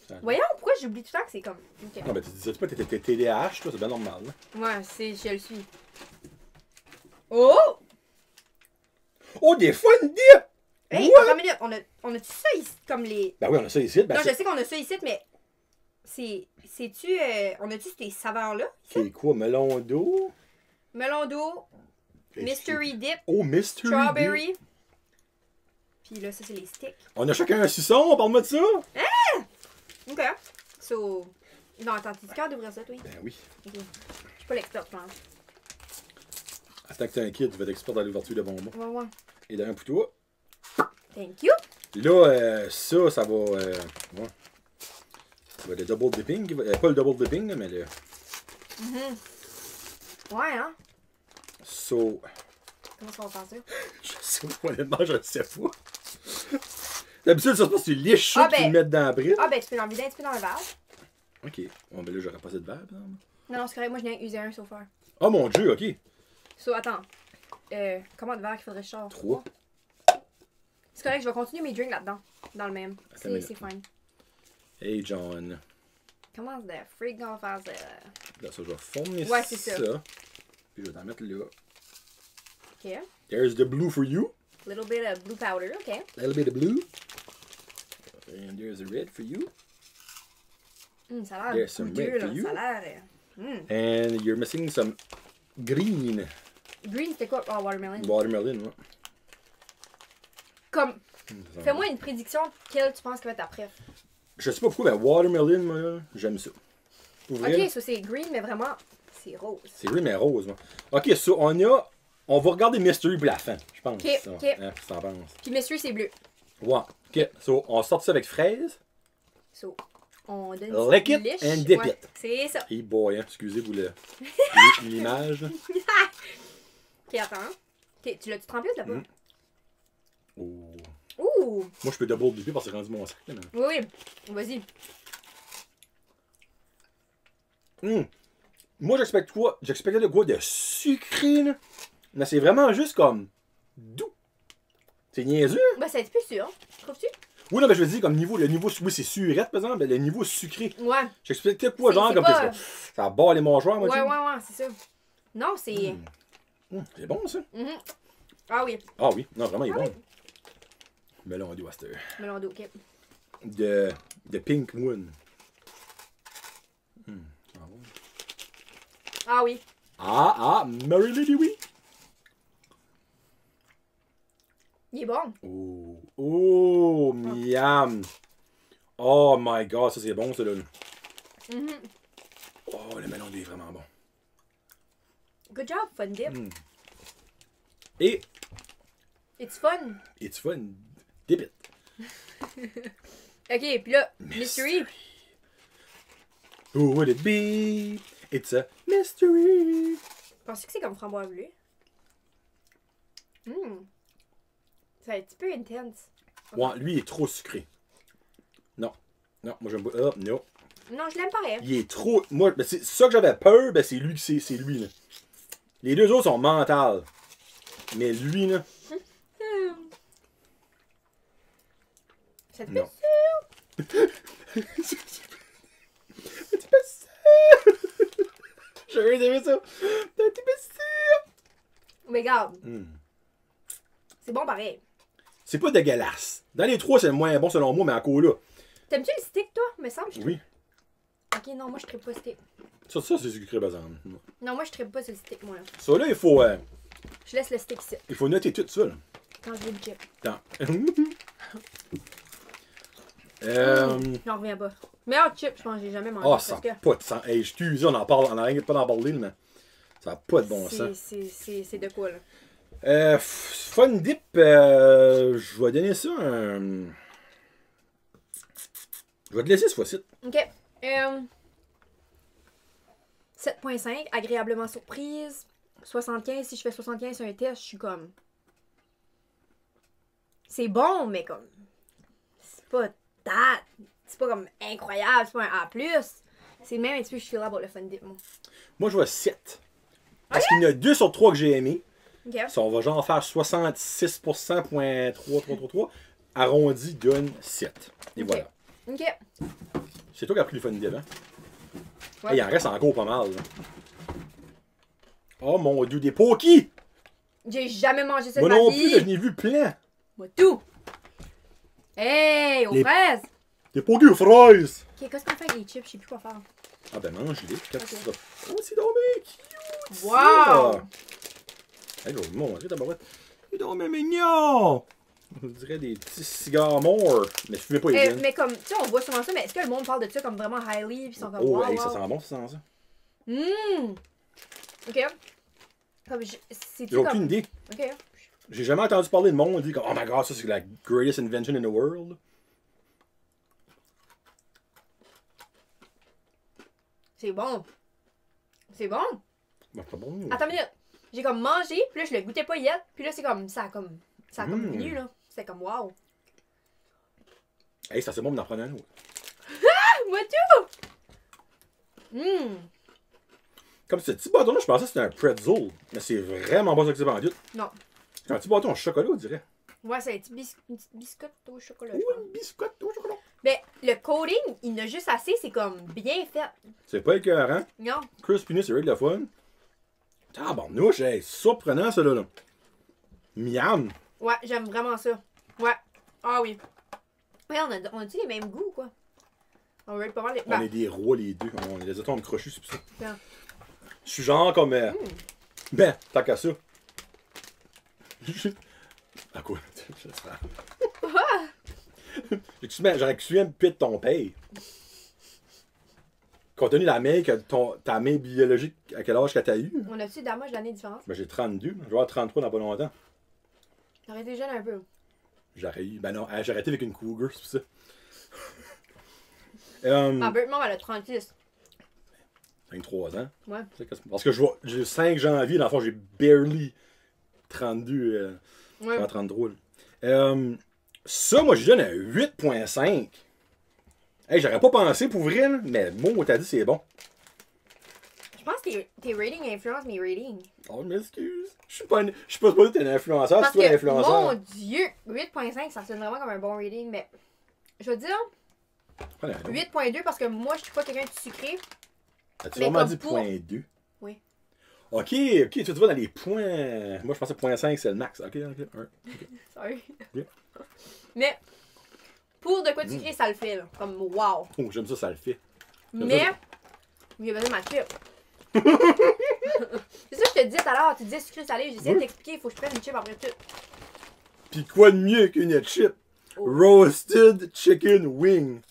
Ça a tout. Voyons, pourquoi j'oublie tout le temps que c'est comme... Ok. Non, mais tu disais pas que t'étais TDAH, toi, c'est bien normal. Là. Ouais, je le suis. Oh! Oh, des fun dip! Hey, What? attends une minute, on a-tu ça ici, comme les... Ben oui, on a ça ici. Ben non, je c'est sais qu'on a ça ici, mais... C'est-tu... on a-tu ces saveurs-là? c'est quoi, melon d'eau? Melon d'eau, mystery dip, Oh, mystery strawberry. dip. Puis là, ça, c'est les sticks. On a chacun un suçon, parle-moi de ça? OK. So... Non, attends, t'es du cœur d'ouvrir ça, toi? Ben oui. Ok. Je suis pas l'expert, je pense. Attends que t'es un kid, tu vas être expert dans l'ouverture de bonbons. Ouais, ouais. Et d'un pour toi. Thank you. Là, ça va... ouais. Ça va être le double dipping. Pas le double dipping, là, mais le... Ouais, hein? So... Comment ça va faire ça? Je sais pas, honnêtement, je ne sais pas. D'habitude, ça se passe, tu liches ça, Ah, puis tu ben- le mets dans la bride. Ah, ben, tu peux l'en vider un petit peu dans le verre. Ok. Bon, ben là, j'aurais passé de verre, par exemple. Non, non, c'est correct. Moi, je viens user un sauf faire. Oh mon dieu, ok. So, attends. Comment de verre qu'il faudrait que je sorte? 3. C'est correct, je vais continuer mes drinks là-dedans. Dans le même. Attends une C'est fine. Hey, John. Comment de freak on va faire ça? Là, ça, je vais fournir Ouais, c'est ça. Puis je vais t'en mettre là. Ok. There's the blue for you. Little bit of blue powder, ok. A little bit of blue. And there's the red for you. Ça a l'air There's some goûteux, red là. for you. Ça a l'air... And you're missing some green. Green, c'était quoi? Oh, watermelon. Watermelon, ouais. Comme, Ça fais-moi une prédiction. Quelle tu penses que va être ta préf? Je sais pas pourquoi, mais watermelon, moi, là, j'aime ça. Pour vrai, là, Ok, ça c'est green, mais vraiment, c'est rose. c'est green, mais rose, moi. Ok, ça, on va regarder Mystery pour la fin, je pense. Ok, ça. ok. Hein, qu'est-ce que t'en penses? Puis mystery, c'est bleu. Ouais. Ok, so, on sort ça avec fraise. So, on donne Lick une it liche. and dip Ouais, it. c'est ça. Hey boy, hein, excusez-vous l'image. là. Ok, attends. Ok, tu l'as-tu trempé ou t'as pas? Oh. Ouh! Moi, je peux double dipper parce que c'est rendu mon sac. Là, mais... Oui, oui. Vas-y. Moi, j'expectais de quoi de sucré, là. Mais c'est vraiment juste comme doux. C'est niaiseux. Bah, c'est un petit peu sûr. Trouves-tu? Oui, non, mais je veux dire, comme niveau, le niveau, oui, c'est surette, par exemple, mais le niveau sucré. Ouais. J'expectais quoi, C'est- genre, c'est comme pas- ça barre les mâchoires, moi, Ouais, tu ouais, sais. ouais, c'est ça. Non, c'est. C'est bon, ça. Ah oui. Ah oui, non, vraiment, il est Ah bon. Melon de Wester. Melon d'eau, ok. De Pink Moon. Ah, bon. Ah oui. Mary Lady, oui. Il est bon. Oh, miam. Oh my god, ça c'est bon, ça, là. Oh, le melon, il est vraiment bon. Good job, fun dip. Et, It's fun. it's fun. Dip it. Ok, puis là, mystery. Who would it be? It's a mystery. Penses-tu que c'est comme framboise bleue? C'est un petit peu intense. Ouais, lui, il est trop sucré. Non. Non, moi, j'aime pas. Oh, non. Non, je l'aime pareil. Il est trop. Moi, ben, c'est ça que j'avais peur, ben c'est lui c'est lui, là. Les deux autres sont mentales. Mais lui, là. Ça te Non. fait sûr? T'es pas sûr? J'aurais aimé ça. T'es pas sûr? Mais regarde, Hmm. c'est bon pareil. C'est pas dégueulasse. Dans les trois, c'est le moins bon selon moi, mais encore là. T'aimes-tu le stick, toi? Me semble. Oui. Ok, non, moi je tripe pas stick. Ça c'est sucré, par exemple. Non, moi je tripe pas sur le stick, moi. Là. Ça, là, Je laisse le stick ici. il faut noter tout ça, là. Quand je veux le chip. Attends. J'en reviens pas. Meilleur chip, je pense que j'ai jamais mangé. Ah, parce ça que n'a pas de sens. Hey, je t'use, on en parle, on n'arrête pas d'en parler, mais ça n'a pas de bon sens. c'est de quoi, là? Fun Dip, je vais donner ça un. Je vais te laisser ce fois-ci. Ok. 7.5, agréablement surprise. 75, si je fais 75 sur un test, je suis comme. C'est bon, mais comme. C'est pas that. C'est pas comme incroyable, c'est pas un A. C'est le même un petit peu que je feel about le Fun Dip, moi. Moi, je vois 7. Parce qu'il y en a 2 sur 3 que j'ai aimé. Ok. Ça, on va genre faire 66%.333. Arrondi donne 7. Et Ok. voilà. Ok. C'est toi qui as pris le Fun Dip, hein? Ouais. Hey, il en reste encore pas mal. Là. Oh mon dieu, des Poki! J'ai jamais mangé ça Moi de ma non vie. plus, là, je n'ai vu plein. Moi tout. Hey, aux Les- fraises. Des Poki aux fraises! Ok, qu'est-ce qu'on fait avec les chips? Je sais plus quoi faire. Ah ben mange-les. Qu'est-ce que Ok. c'est ça? Oh, c'est dommage cute! Wow! ça! Hey, je vais vous montrer ta barouette. C'est dommage mignon! On dirait des petits cigares morts. Mais je fumais pas les miennes. Mais comme, tu sais, on voit souvent ça, mais est-ce que le monde parle de ça comme vraiment highly? Puis ils sont comme, Oh, wow, hey, ça wow. sent bon, ça sent ça. Ok. Comme, c'est-tu J'ai aucune comme... idée. Ok. J'ai jamais entendu parler de monde dire comme, oh my god, ça c'est la greatest invention in the world. C'est bon. C'est bon. Ben, c'est pas bon. Attends une minute. J'ai comme mangé, puis là, je le goûtais pas hier. Puis là, c'est comme, ça a comme venu, là. C'était comme, wow. Hey, ça c'est bon d'en prendre un autre. Moi tout! Comme ce petit bâton là, je pensais que c'était un pretzel. Mais c'est vraiment pas ça que c'est vendu. Non. C'est un petit bâton au chocolat, on dirait. Ouais, c'est un petit une petite biscotte au chocolat. Ou je pense. une biscotte au chocolat. Mais le coating, il en a juste assez, c'est comme bien fait. C'est pas écœurant. Non. Crispiness, c'est vrai de la fun. Tabarnouche, hey, surprenant ça là. Miam. Ouais, j'aime vraiment ça. Ouais. Ah oui. Ouais, on a-tu les mêmes goûts, quoi? On va être pas mal les... On est des rois les deux. On les atomes crochus, c'est pour ça. Bien. Je suis genre comme. Ben, tant qu'à ça. À quoi? J'aurais tué un peu de ton père. Compte tenu de la main que ta main biologique, à quel âge que t'as eu? On a-tu d'âge d'année de différence? Ben j'ai 32. Je vais avoir 33 dans pas longtemps. J'aurais été jeune un peu. J'aurais eu. Ben non, j'ai arrêté avec une cougar, c'est pour ça. Ah, Bertman, elle a 36. 23 ans. Ouais. Parce que j'ai le 5 janvier, dans le fond, j'ai barely 32. Ouais. 33. Là. Ça, moi, je donne un 8.5. Hey, j'aurais pas pensé pour vrai, là, mais moi, t'as dit c'est bon. Je pense que tes ratings influencent mes ratings. Oh, je m'excuse. Je suis pas supposé être un influenceur, Parce c'est toi que, l'influenceur. mon dieu, 8.5, ça sonne vraiment comme un bon rating, mais je veux dire Voilà, 8.2 parce que moi, je suis pas quelqu'un de sucré. as-tu mais vraiment comme dit pour- point 2? Oui. Ok, tu vas dans les points. Moi, je pensais point 5, c'est le max. Ok. Sorry. Bien. Mais, pour de quoi de sucré, ça le fait, là. Comme, wow. Oh, j'aime ça le fait. J'aime Mais, ça. il y a besoin de ma chip. C'est ça que je te disais tout à l'heure. Tu disais sucré salé. J'essayais de Oui. t'expliquer. Il faut que je prenne une chip après tout. Pis quoi de mieux qu'une chip? Oh. Roasted chicken wing.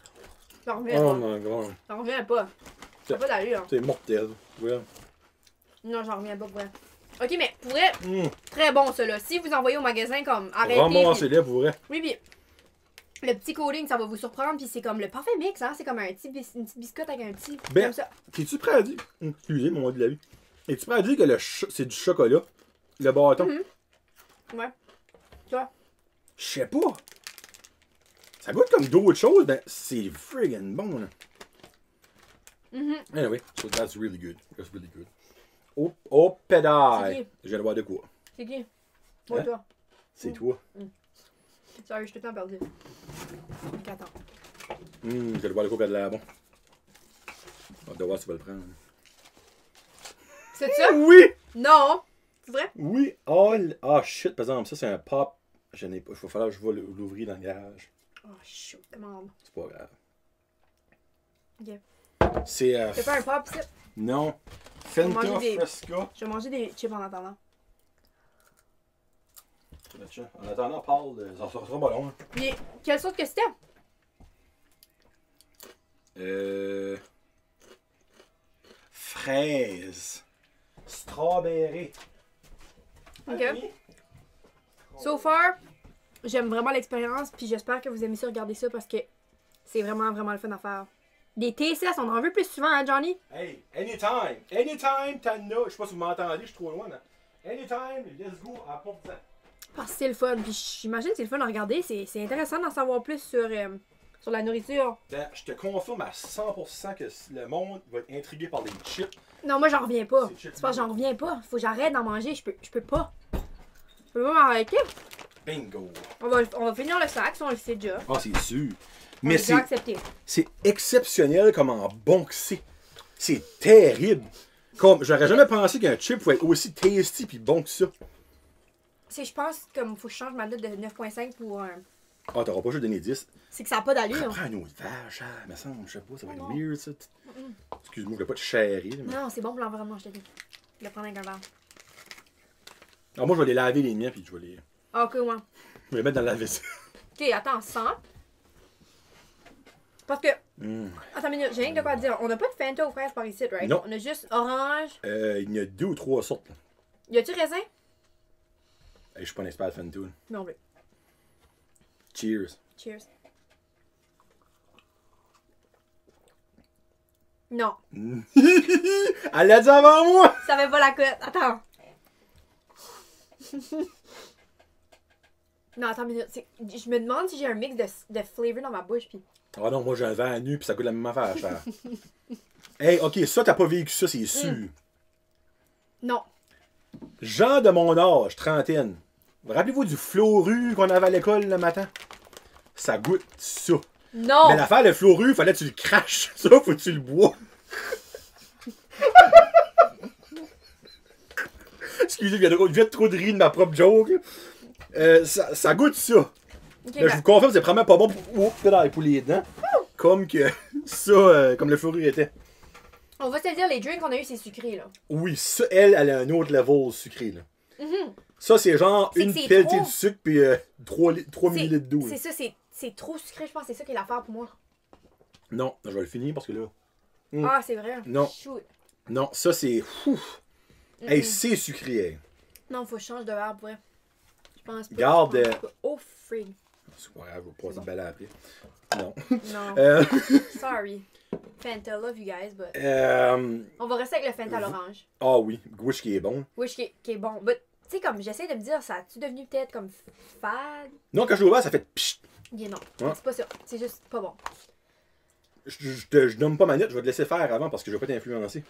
J'en reviens Oh pas. my god. J'en reviens pas. Ça pas d'allure. C'est mortel. Ouais. Non, j'en reviens pas pour vrai. Ok, mais pour vrai, Mmh. très bon ça là. Si vous envoyez au magasin comme arrêtez. Ramassez-les pour vrai. Oui, puis le petit coating, ça va vous surprendre. Puis c'est comme le parfait mix, hein. C'est comme une petite biscotte avec un petit. Ben, Comme ça. Es-tu prêt à dire. Excusez mon mot de la vie. Es-tu prêt à dire que c'est du chocolat? Le bâton? Ouais. Tu vois? Je sais pas. Ça goûte comme d'autres choses, ben c'est friggin' bon là. Anyway, so that's really good. That's really good. Oh, pédale! Je viens de voir de quoi. C'est qui? Moi, Hein? toi. C'est toi. Sorry, je suis tout le temps perdu. Attends. Je viens de voir de quoi qui a de l'air bon. On va voir si tu vas le prendre. C'est ça? Oui! Non! C'est vrai? Oui! Oh, shit, par exemple, ça c'est un pop. Je n'ai pas. Il va falloir que je vais l'ouvrir dans le garage. Oh, shoot, comment? C'est pas grave. Ok. C'est. T'as pas un pop, c'est? Non. On va Fanta manger des- Fresca. Je vais manger des chips en attendant. En attendant, parle de. Ça sera pas long. Hein. Puis, quelle sorte que c'était? Fraise. Strawberry. Ok. So far, j'aime vraiment l'expérience, puis j'espère que vous aimez ça, regarder ça, parce que c'est vraiment, vraiment le fun à faire. Des TCS, on en veut plus souvent, hein, Johnny? Hey, anytime. Anytime, Tana. Je sais pas si vous m'entendez, je suis trop loin. Mais anytime, let's go à Pont-Saint. Parce que c'est le fun. Puis j'imagine que c'est le fun à regarder. C'est intéressant d'en savoir plus sur la nourriture. Ben, je te confirme à 100% que le monde va être intrigué par les chips. Non, moi, j'en reviens pas. C'est chips. C'est parce que j'en reviens pas. Faut que j'arrête d'en manger. Je peux pas. Je peux pas m'arrêter. Bingo. On va finir le sac, si on le sait déjà. Ah, c'est sûr. On Mais l'a déjà accepté. c'est exceptionnel comment bon que c'est. C'est terrible. Comme, j'aurais jamais pensé qu'un chip pouvait être aussi tasty puis bon que ça. Je pense comme faut que je change ma note de 9.5 pour un. Ah, t'auras pas juste donné 10. C'est que ça n'a pas d'allure. Prends un autre vache, ah, me semble, je sais pas, ça va être Non. weird ça. Excuse-moi, je voulais pas te chérir. Mais... Non, c'est bon pour l'environnement, je te dis. Je vais prendre un verre. Alors moi, je vais les laver les miens puis je vais les. Ah, ok, ouais. Je vais les mettre dans la vaisselle. Ok, attends, 100. Parce que. Attends une minute, j'ai rien que de quoi te dire. On n'a pas de Fanta aux fraises par ici, right? Non. On a juste orange. Il y a 2 ou 3 sortes. Là. Y a-tu raisin? Hey, je suis pas un expert de Fanta. Là. Non, mais. Cheers. Cheers. Non, Elle l'a dit avant moi! ça fait pas la cote. Attends. Non, attends une minute. Je me demande si j'ai un mix de flavor dans ma bouche. Puis... Ah non, moi j'ai un verre nu puis ça coûte la même affaire, cher. Hey, ok, ça t'as pas vécu ça, c'est sûr. Non. Gens de mon âge, trentaine. Rappelez-vous du fleuru qu'on avait à l'école le matin? Ça goûte ça. Non! Mais l'affaire, le fleuru, fallait que tu le craches. Ça, faut que tu le bois. Excusez, il y a trop de rire de ma propre joke. Ça goûte ça. Ok, Là, je vous confirme, c'est vraiment pas bon pour les dents. Comme que ça, comme le fleuru était. on va se le dire, les drinks qu'on a eu, c'est sucré, là. Oui, ça, elle a un autre level sucré. Là. Ça, c'est genre C'est que une c'est pelletée trop. de sucre puis 3 millilitres d'eau. C'est ça, c'est trop sucré, je pense. C'est ça qui est l'affaire pour moi. Non, je vais le finir parce que là. Ah, c'est vrai. Non. Shoot. Non, ça c'est. Hey, c'est sucré. Hey. Non, faut que je change de verre pour vrai. Je pense pas. Garde, je pense pas. Oh, frig. C'est pas grave, je vais passer le balai après. Non. Non. Sorry. Fanta, love you guys, but. On va rester avec le Fanta à l'orange. Ah oui, Wish qui est bon. Wish qui est bon. But, tu sais, comme j'essaie de me dire, ça a-tu devenu peut-être comme fade? Non, quand je l'ai ouvert, ça fait pchit. Yeah, non. Ouais. C'est pas ça. C'est juste pas bon. Je nomme pas ma note, je vais te laisser faire avant parce que je vais pas t'influencer.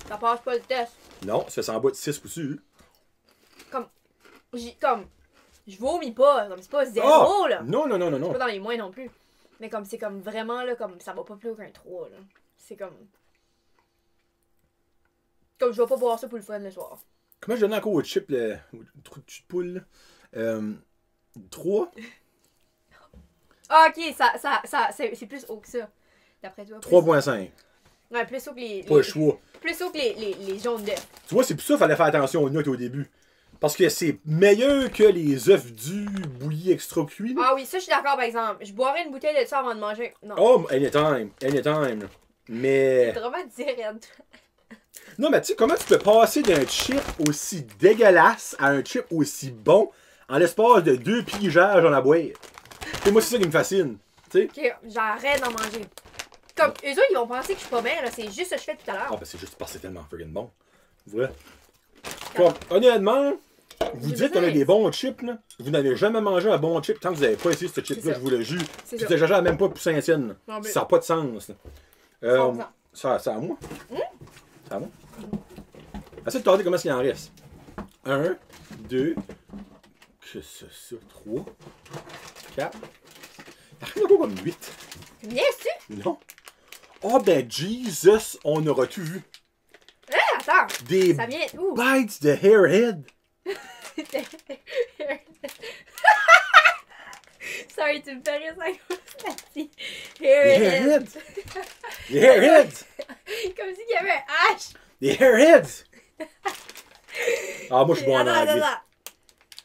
Ça passe pas le test. Non, ça fait en bas de 6 pouces. Comme. Je vomis pas. Comme c'est pas zéro, Ah! là. Non, non, non, non, C'est non. pas dans les moins non plus. Mais comme c'est comme vraiment là, comme ça va pas plus haut qu'un 3 là. C'est comme. Comme je vais pas boire ça pour le fun le soir. Comment je donne encore au chip, le trou de cul de poule? 3? Ah, ok, c'est plus haut que ça. D'après toi. Plus- 3.5. Ouais, plus haut que les. Pas le choix. Plus haut que les jaunes d'œufs. Tu vois, c'est pour ça qu'il fallait faire attention aux notes au début. Parce que c'est meilleur que les œufs durs bouillis extra cuits. là. Ah oui, ça je suis d'accord par exemple. Je boirais une bouteille de ça avant de manger. Non. Oh, anytime, anytime. Mais. C'est vraiment direct. Non, mais tu sais, comment tu peux passer d'un chip aussi dégueulasse à un chip aussi bon en l'espace de 2 pigeages dans la boîte? Et moi, c'est ça qui me fascine. Tu sais? Ok, j'arrête d'en manger. Comme, eux autres, ils vont penser que je suis pas bien, là. C'est juste ce que je fais tout à l'heure. Ah, ben c'est juste parce que c'est tellement friggin' bon. Vrai. Comme, honnêtement, vous dites qu'on a des bons chips, là. Vous n'avez jamais mangé un bon chip tant que vous n'avez pas essayé ce chip-là, ça. je vous le jure. C'est Puis ça. vous n'exagérez même pas pour Saint-Sienne. Non, mais- Ça n'a pas de sens. Là. 100%. C'est à moi? C'est à moi? Essaye de regarder comment il en reste. 1, 2, que c'est ça? 3, 4. Il y a rien comme 8. Bien su? Non. Oh ben Jesus, on aura tout vu. Ah, attends. Des Ça vient où? bites de Hairhead. Sorry, tu me fais rire ça. Des Hairhead. Hairheads. Des Hairheads. Comme si il y avait un H. Des Hairheads. Ah, moi je suis bon en Attends, anglais. attends.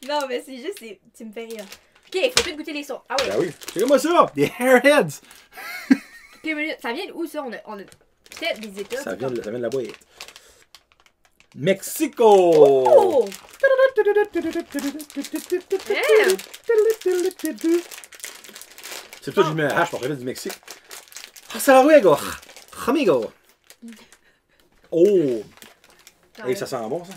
Non, mais c'est juste, tu me fais rire. Ok, il faut tout goûter les sons. Ah oui. Ben oui. C'est moi ça. Des Hairheads. Ok, minute. Ça vient d'où ça? On a peut-être des États. Ça vient de la boîte. Mexico. Oh! C'est toi, j'ai mis un H pour parler du Mexique. Hasta luego, amigo. Oh! Hey, ça sent bon, ça.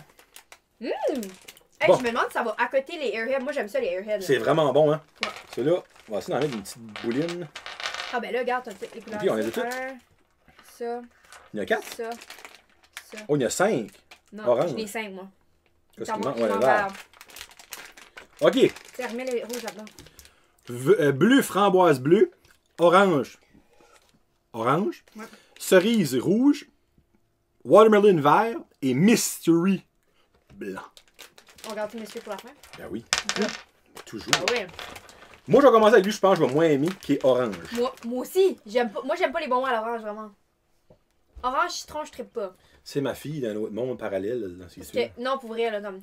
Hey, Bon. je me demande si ça va accoter les Airheads. Moi, j'aime ça, les Airheads. C'est vraiment bon, hein? Ouais. Celui-là, on va essayer d'en mettre une petite bouline. Ah, ben là, regarde, t'as les couleurs. Puis, on les a toutes. Ça, Il y en a 4. ça, ça. Oh, il y en a 5. Non, Orange. j'ai les 5, moi. Qu'est-ce T'en qu'il manque? manques Ouais, en le vert. vert. OK. Tiens, remets les rouges là-dedans. Bleu, framboise bleue. Orange. Orange. Ouais. Cerise rouge. Watermelon vert. Et mystery blanc. On regarde tout monsieur pour la fin. Ben oui. Toujours. Ah oui. Moi, je vais commencer avec lui, je pense que je vais moins aimer, qui est orange. Moi aussi. Moi, j'aime pas les bonbons à l'orange, vraiment. Orange, citron, je trippe pas. C'est ma fille dans un autre monde parallèle, dans ses Parce yeux. que, non, pour vrai, là, comme.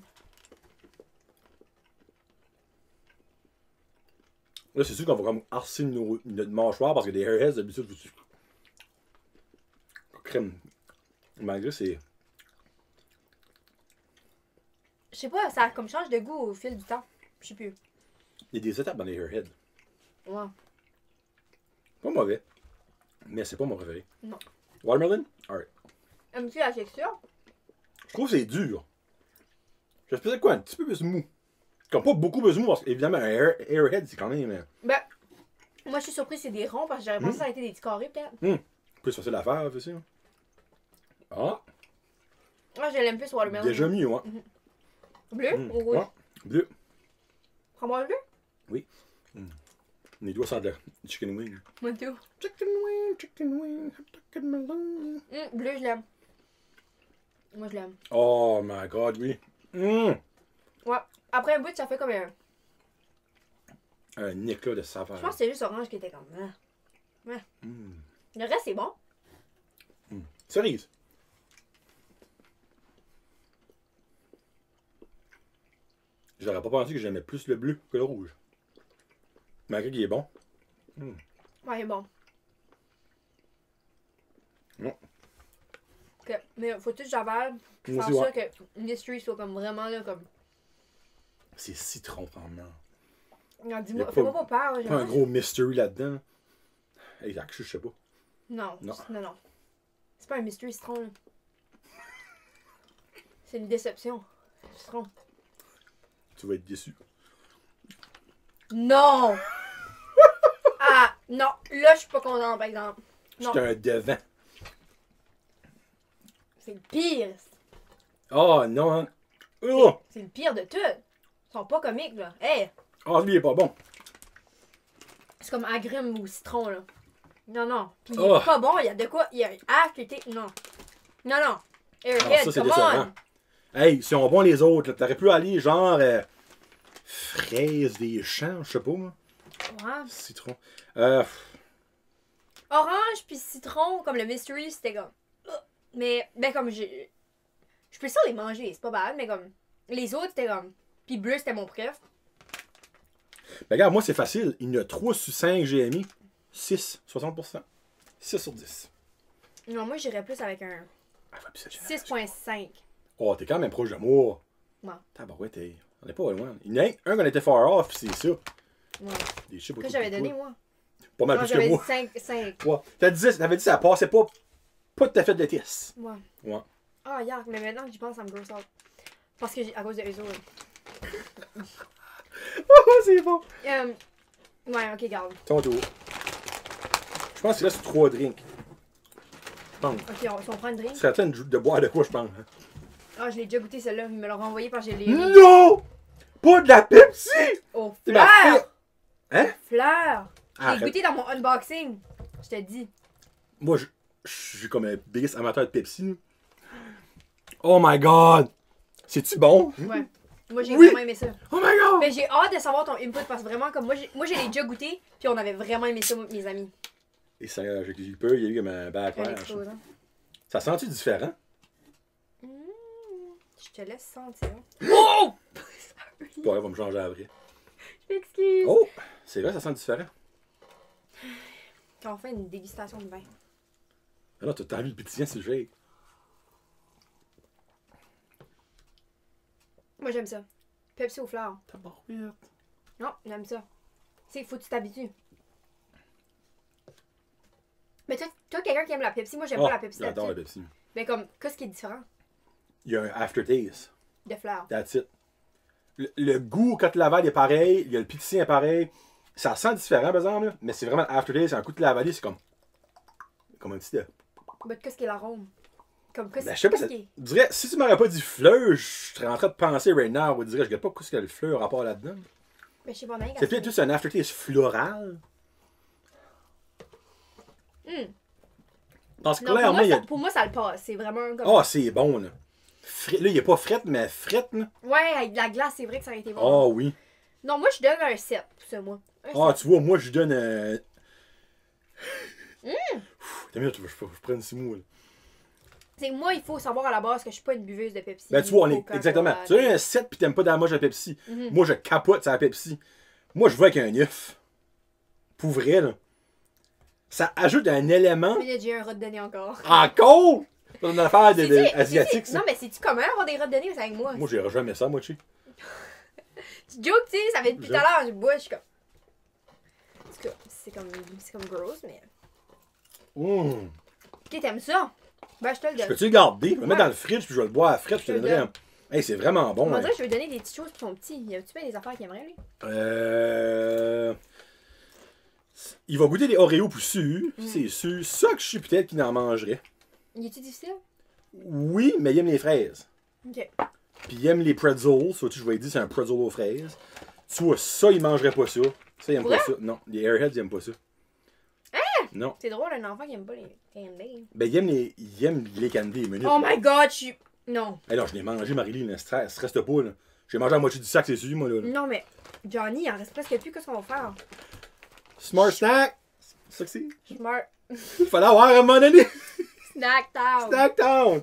Là, c'est sûr qu'on va comme arcer notre mâchoire parce que des Airheads, d'habitude, vous. Crème. Malgré, c'est. Je sais pas, ça comme change de goût au fil du temps. Je sais plus. Il y a des étapes dans les Airheads. Ouais. Pas mauvais. Mais c'est pas mon préféré. Non. Watermelon? Alright. Aimes-tu la texture? Je trouve que c'est dur. J'espérais quoi? Un petit peu plus mou. Comme pas beaucoup plus mou, parce qu'évidemment, un Airhead, c'est quand même Ben, moi, je suis surprise, c'est des ronds parce que j'aurais pensé que ça aurait été des petits carrés, peut-être. plus facile à faire, aussi. Hein. Ah, Moi, je l'aime plus, watermelon. déjà mieux, hein. Bleu ou rouge? Ouais, bleu. Framboise bleu? Oui. Les doigts sentent le chicken wing. Moi, tout. Chicken wing, chicken melon. Bleu, je l'aime. Moi, je l'aime. Oh my god, oui. Ouais. Après un bout, ça fait comme un. Un éclat de saveur. Je pense que c'est juste orange qui était comme. Ouais. Le reste, c'est bon. Cerise. J'aurais pas pensé que j'aimais plus le bleu que le rouge. Malgré qu'il est bon. Ouais, il est bon. Non. Ok. Mais faut tout que j'avale. Pour Moi faire aussi, sûr que Mystery soit comme vraiment là, comme. C'est citron, vraiment. Non, Y dis-moi, a fais-moi pas- pas peur. Pas un gros mystery là-dedans. Hey, je sais pas. Non, Non. non. C'est pas un mystery citron, là. C'est une déception. Citron. Tu vas être déçu. Non! Ah, non. Là, je suis pas contente, par exemple. Non. C'est un devant. C'est le pire. Oh non, hein. Oh! C'est le pire de tout. Ils sont pas comiques, là. Hey! Ah, lui, il est pas bon. C'est comme agrumes ou citron, là. Non, non. Puis il Oh. est pas bon. Il y a de quoi. Il y a un H qui était. Non. Non, non. Ah, Airhead, ça, c'est come décevant. on! Hey, ils sont bons les autres. là. T'aurais pu aller genre fraises des champs, je sais pas moi. Ouais. Citron. Orange puis citron, comme le mystery, c'était comme. Mais, ben, comme j'ai. Je peux ça les manger, c'est pas bad, mais comme. Les autres, c'était comme. Puis bleu, c'était mon préf. Ben regarde, moi c'est facile. Il y en a 3 sur 5 j'ai mis. 6, 60%. 6 sur 10. Non, moi, j'irais plus avec un Ah, ouais, puis c'est génial. 6.5. Oh, t'es quand même proche de moi. Ouais. Tabarouette, on est pas loin. Il y en a un qu'on était far off, puis c'est ça. Ouais. Des chips Que j'avais donné, moi. Pas mal Non, plus que j'avais dit moi. 5. Ouais. T'avais dit ça passait pas tout à fait de test. Ouais. Ouais. Ah, yark, mais maintenant que j'y pense, ça me grosse out. Parce que à cause de eux autres. Oh, c'est bon. Ouais, ok, garde. Ton tour. Je pense qu'il reste 3 drinks. pense. Ok, si on prend une drink. Tu serais en train de boire de quoi, je pense. Ah, je l'ai déjà goûté celle-là. Ils me l'ont renvoyé parce que je l'ai. Non! Pas de la Pepsi! Oh, C'est ma fleur! fille. Hein? Fleur! Je l'ai Arrête. goûté dans mon unboxing. Je te dis. Moi, je suis comme un biggest amateur de Pepsi. Là. Oh my god! C'est-tu bon? Ouais. Moi, j'ai Oui. vraiment aimé ça. Oh my god! Mais j'ai hâte de savoir ton input parce que vraiment, comme moi, je l'ai déjà goûté. Puis on avait vraiment aimé ça, moi, mes amis. Et ça, j'ai eu peur, il y a eu comme un Un backlash. explosant. Ça sent-tu différent? Je te laisse sentir. Oh! Ouais, va me changer après. Je m'excuse. Oh! C'est vrai, ça sent différent. Quand on fait une dégustation de vin. Ah non, t'as envie de pétillant sur le shake. Moi, j'aime ça. Pepsi aux fleurs. Tabarouette. Non, j'aime ça. Tu sais, faut que tu t'habitues. Mais toi quelqu'un qui aime la Pepsi, moi, j'aime Oh, pas la Pepsi j'adore la d'habitude. Pepsi. Mais comme, qu'est-ce qui est différent Il y a un aftertaste. de fleurs? That's it. Le goût, quand tu l'avales, est pareil. Il y a le pétillant est pareil. Ça sent différent, par exemple, là, mais c'est vraiment aftertaste. C'est un coup de lavaler, c'est comme. Comme un petit. Mais qu'est-ce qui est l'arôme? Comme, qu'est-ce Ben, je sais pas, qu'est-ce ça- qui est... je dirais, si tu m'aurais pas dit fleur, je serais en train de penser right now, je dirais, je regarde pas qu'est-ce qu'il y a le fleur rapport là-dedans. Mais je sais pas, mais C'est peut-être juste un aftertaste floral. Parce que Non, clairement, il y a. pour moi, ça le passe. C'est vraiment comme... Ah, c'est bon, là. Là, il est pas frette, mais frette, là. Ouais, avec de la glace, c'est vrai que ça aurait été bon. Ah oui. Non, moi, je donne un 7 pour ça, moi. Un Ah, 7. tu vois, moi, je lui donne un. T'as mieux, je prends 6 mots, là. C'est que moi, il faut savoir à la base que je suis pas une buveuse de Pepsi. Ben, tu vois, on est. Coca-Cola. Exactement. Tu as un 7 pis t'aimes pas davantage la Pepsi. Mhm. Moi, je capote sur la Pepsi. Moi, je vois avec un 9. Pour vrai, là. Ça ajoute un élément. Mais là, j'ai un rat de donner encore. Encore! C'est une affaire C'est-tu- asiatique, c'est-tu- ça. Non, mais c'est-tu comment avoir des rats de donner c'est avec moi? Moi, j'irai jamais ça, moi, tu sais. Tu jokes, tu sais, ça fait depuis tout à l'heure, je bois, je suis comme. En tout cas, c'est comme gross, mais. Hum. Ok, t'aimes ça? Ben, je te le Je donne. peux-tu le garder? Je vais le mettre Ouais. dans le fridge puis je vais le boire à la frette. Je te Je te le donnerai un. Hey, c'est vraiment bon. On Hein. dirait que je vais lui donner des petites choses pour son petit. Y a-tu bien des affaires qu'il aimerait, lui? Il va goûter des Oreos pour sûr. C'est sûr. Ça que je suis peut-être qu'il en mangerait. Y est-tu difficile? Oui, mais il aime les fraises. Ok. Puis il aime les pretzels. Ça, je vais lui dire c'est un pretzel aux fraises. Tu vois, ça, il mangerait pas ça. Ça, il aime Ouais? pas ça. Non, les Airheads, ils aiment pas ça. Non. C'est drôle, un enfant qui aime pas les candies. Ben, il aime les candies, minutes. Oh my god, je suis. Non. Hey, là, je l'ai mangé, Marie-Line, ne stresse pas, là. J'ai mangé la moitié du sac, c'est sûr, moi, là. Non, mais. Johnny, il en reste presque plus. Qu'est-ce qu'on va faire? Smart snack! C'est ça que c'est? Smart. Il fallait avoir à un moment donné. Snack town. Snack Town!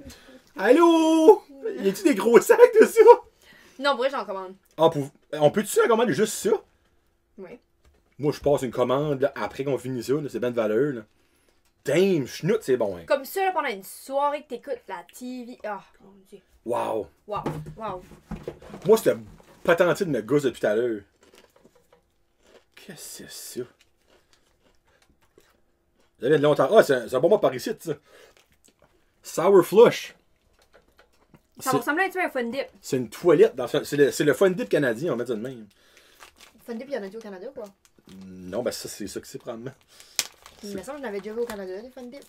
Allô? Y a-tu des gros sacs de ça? Non, pour vrai, j'en commande. Ah, on peut-tu en commander juste ça? Oui. Moi, je passe une commande là, après qu'on finit ça, là, c'est bien de valeur. Là. Damn, schnout, c'est bon. Hein. Comme ça, là, pendant une soirée que t'écoutes la TV. Ah, mon dieu. Wow. Wow. Wow. Moi, c'était patenté de me gosse depuis tout à l'heure. Qu'est-ce que c'est ça? Ça vient de longtemps. Ah, c'est un bon mot par ici, ça. Sour Flush. Ça va ressembler un petit peu à un Fun Dip. C'est une toilette. C'est le Fun Dip canadien, on va mettre ça de même. Fun Dip, il y en a déjà au Canada, quoi. Non, ben ça, c'est ça que c'est probablement. Il me semble que j'en avais déjà vu au Canada, des Fun Dip.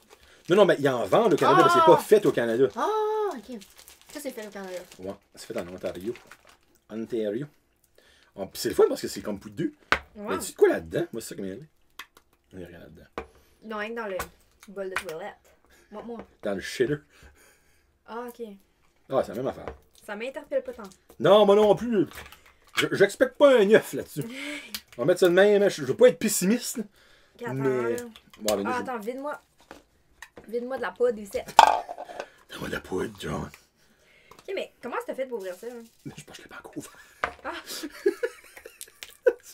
Non, mais il en vend au Canada, mais c'est pas fait au Canada. Ah, ok. Ça, c'est fait au Canada. Ouais, c'est fait en Ontario. Ontario. Oh, pis c'est le fun parce que c'est comme poudreux. Ouais. Mais tu sais quoi là-dedans? Moi, c'est ça qui m'est arrivé. Il n'y a rien là-dedans. Non, rien que dans le bol de toilette. Moi. Dans le shitter. Ah, ok. Ah, c'est la même affaire. Ça m'interpelle pas tant. Non, moi non plus. J'expecte pas un œuf là-dessus. On va mettre ça de même. Je veux pas être pessimiste. Là. Ok, attends, Mais- là. Bon, ben, Ah, attends, vide-moi. Vide-moi de la poudre ici. Donne-moi de la poudre, John. Ok, mais comment t'as fait pour ouvrir ça? Hein? Je pense que je l'ai pas encore ouvert.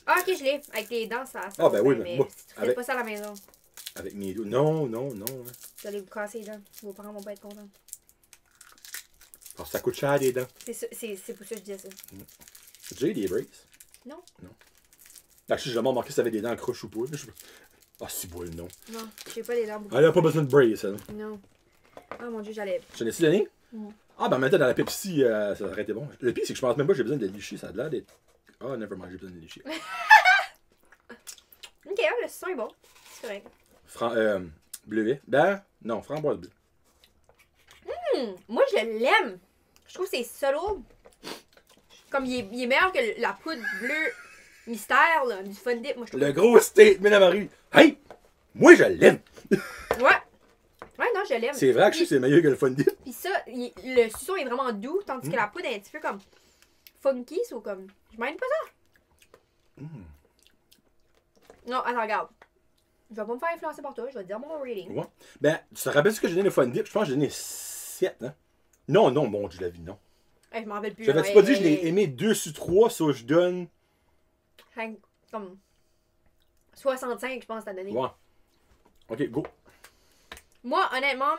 Ah, ok, je l'ai. Avec les dents, ça. Ah, ben oui, mais mais moi, si tu fais avec- pas ça à la maison, Avec mes doigts. Non. Hein. vous allez vous casser les dents. Vos parents vont pas être contents. Parce que ça coûte cher des dents. C'est pour ça que je disais ça. T'as déjà eu des braces? Non. Là, j'ai jamais remarqué si t'avais des dents croches ou pas. Là, Ah, c'est beau le nom. Non, j'ai pas les dents beaucoup. Elle a pas besoin de brace, elle. Non. Ah mon dieu, j'allais. Je te l'ai-tu donné? Mm. Ah, ben maintenant, dans la Pepsi, ça aurait été bon. Le pire, c'est que je pense même pas que j'ai besoin de licher. Ça a l'air d'être. Ah, nevermind, j'ai besoin de licher. Ok, le son est bon. C'est correct. Bleuet. Ben, non, framboise bleue. Moi, je l'aime. Je trouve que c'est solo. Comme il est meilleur que la poudre bleue mystère là, du Fun Dip. Moi, je trouve. Le gros statement à Marie. Hey! Moi, je l'aime! Ouais. Ouais, non, je l'aime. C'est vrai que c'est meilleur que le Fun Dip. Puis ça, le suçon est vraiment doux, tandis que la poudre est un petit peu comme funky, ou comme. Je m'aime pas ça. Non, attends, regarde. Je vais pas me faire influencer par toi, je vais te dire mon rating. Ouais. Ben, tu te rappelles ce que j'ai donné le Fun Dip? Je pense que j'ai donné 7, hein? Non, bon Dieu, la vie, non. Hey, je m'en rappelle plus. J'avais-tu pas dit que je l'ai aimé 2 sur 3, ça je donne. Comme 65, je pense, t'as donné. Ouais. Ok, go. Moi, honnêtement,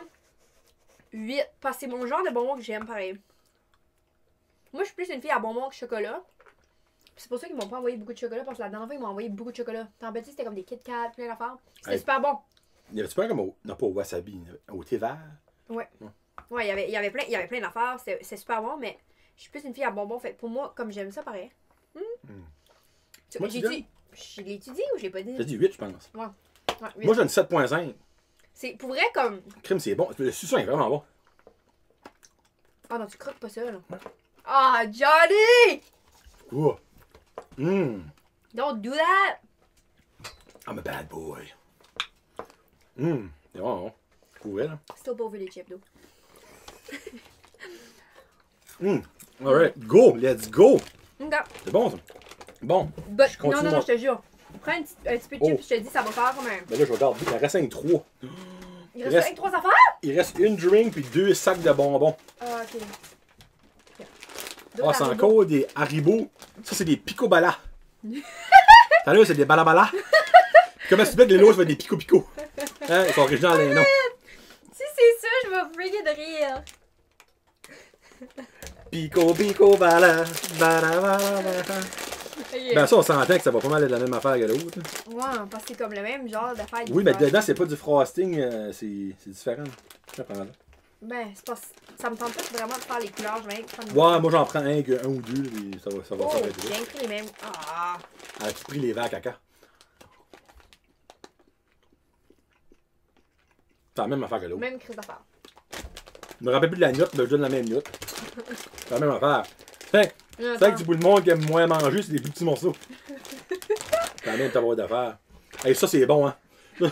8. Parce que c'est mon genre de bonbon que j'aime pareil. Moi, je suis plus une fille à bonbons que chocolat. C'est pour ça qu'ils m'ont pas envoyé beaucoup de chocolat, parce que la dernière fois, ils m'ont envoyé beaucoup de chocolat. T'en rappelles-tu, c'était comme des Kit Kat, plein d'affaires. C'était super bon. Il y avait-tu pas comme au. Non, pas au wasabi, au thé vert? Ouais. Ouais, il y avait plein d'affaires. C'est super bon, mais je suis plus une fille à bonbons. Fait pour moi, comme j'aime ça, pareil. Moi, tu donnes? Je l'ai étudié ou je l'ai pas dit? T'as dit 8, je pense. Ouais, Moi, je donne 7.5. c'est pour vrai comme. Crime, c'est bon. Le suçon est vraiment bon. Ah non, tu croques pas ça, là. Ah, Johnny! Ouh. Don't do that! I'm a bad boy. C'est bon. Pour vrai, là. Still pas over les chips, d'eau. Alright, go, let's go. Ok. C'est bon, ça. Bon. But, Je continue non, je te jure. Prends un petit peu de chips, je te dis, ça va faire comme un. Ben là, je regarde. Il en reste 5-3. Il reste 5, 3 affaires? Il reste une drink puis 2 sacs de bonbons. Ah, ok. Ah, c'est encore des Haribo. Ça, c'est des Picobala. Ça là, c'est des balabala. Comment tu dis que les lots, ça va être des pico-pico? Hein? Ils sont originaux les noms. Si c'est ça, je vais freaker de rire. Pico, bala, bala. Okay. Ben ça, on s'entend que ça va pas mal être la même affaire que l'autre. Ouais, parce que c'est comme le même genre d'affaire. Oui, mais dedans, c'est pas du frosting, c'est différent. Je prends là. Ben, c'est pas. Ça me tente pas vraiment de faire les couleurs, je vais prendre. Ouais, moi j'en prends un ou deux, puis ça va Oh, s'arrêter j'ai là. pris les mêmes. Ah! As-tu pris les verres à caca? C'est la même affaire que l'autre. Même crise d'affaires. Je me rappelle plus de la note, mais je donne la même note. C'est la même affaire. Fait Attends. que du bout de monde qui aime moins manger, c'est des plus petits morceaux. C'est la même tabac d'affaires. Hey, ça c'est bon, hein. Je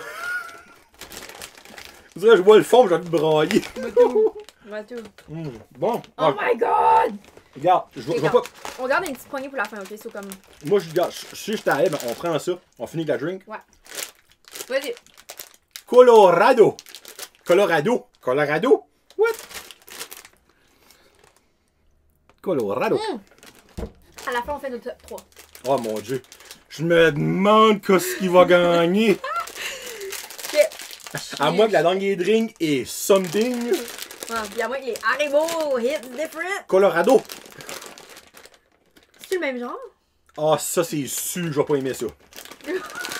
dirais, je vois le fond, j'ai envie de brailler. Matou. Bon. Oh my god! Regarde, je vois pas. On garde une petite poignée pour la fin, ok? C'est comme. Moi, je regarde, si je t'arrive, on prend ça, on finit la drink. Ouais. Vas-y. Colorado. Colorado? What? Colorado. À la fin, on fait notre top 3. Oh mon dieu. Je me demande qu'est-ce qu'il va gagner. À moins que la langue des drinks est something. Ouais, puis à moins que les Haribo hit different. Colorado. C'est le même genre? Ah, ça c'est sûr, je vais pas aimer ça.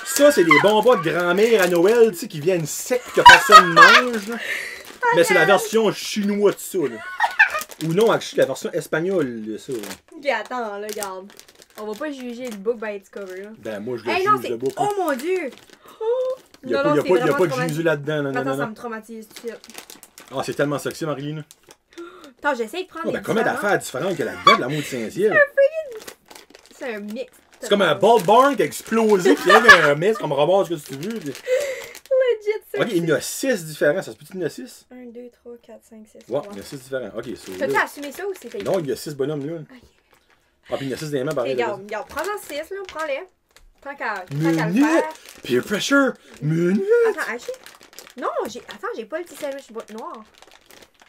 Ça, c'est des bonbons de grand-mère à Noël, tu sais, qui viennent secs que personne mange. Là. Mais c'est la version chinoise de ça, là. Ou non, la version espagnole de ça. Là. Ok, attends, là, regarde. On va pas juger le book by its cover, là. Ben, moi, je le Hey, non, juge de beaucoup. Oh mon dieu! Il n'y a, pas de Jésus là-dedans. Non, Attends, non, ça non. me traumatise tout de suite. Ah, c'est tellement sexy, Marilyn. Attends, j'essaie de prendre Oh, les ben, combien différents. d'affaires différentes qu'il y a là-dedans de l'amour de Saint-Ciel? C'est un mix. C'est comme un ball barn qui a explosé, puis il y a un mix comme robot, ce que tu veux. Puis... Legit, ça. Ok, il y en a 6 différents. Ça se peut-il qu'il y en a 6? 1, 2, 3, 4, 5, 6. Ouais, il y en a 6 différents. Ok, c'est T'as-tu assumé ça ou c'est fait? Non, il y a 6 bonhommes là. Ah, puis il y en a 6 des mains pareil. Regarde, prends-en 6, là, prends-les. Tant qu'à le Minute! faire. Peer pressure! Minute! Attends, Ashley? Non, j'ai pas le petit sandwich noir.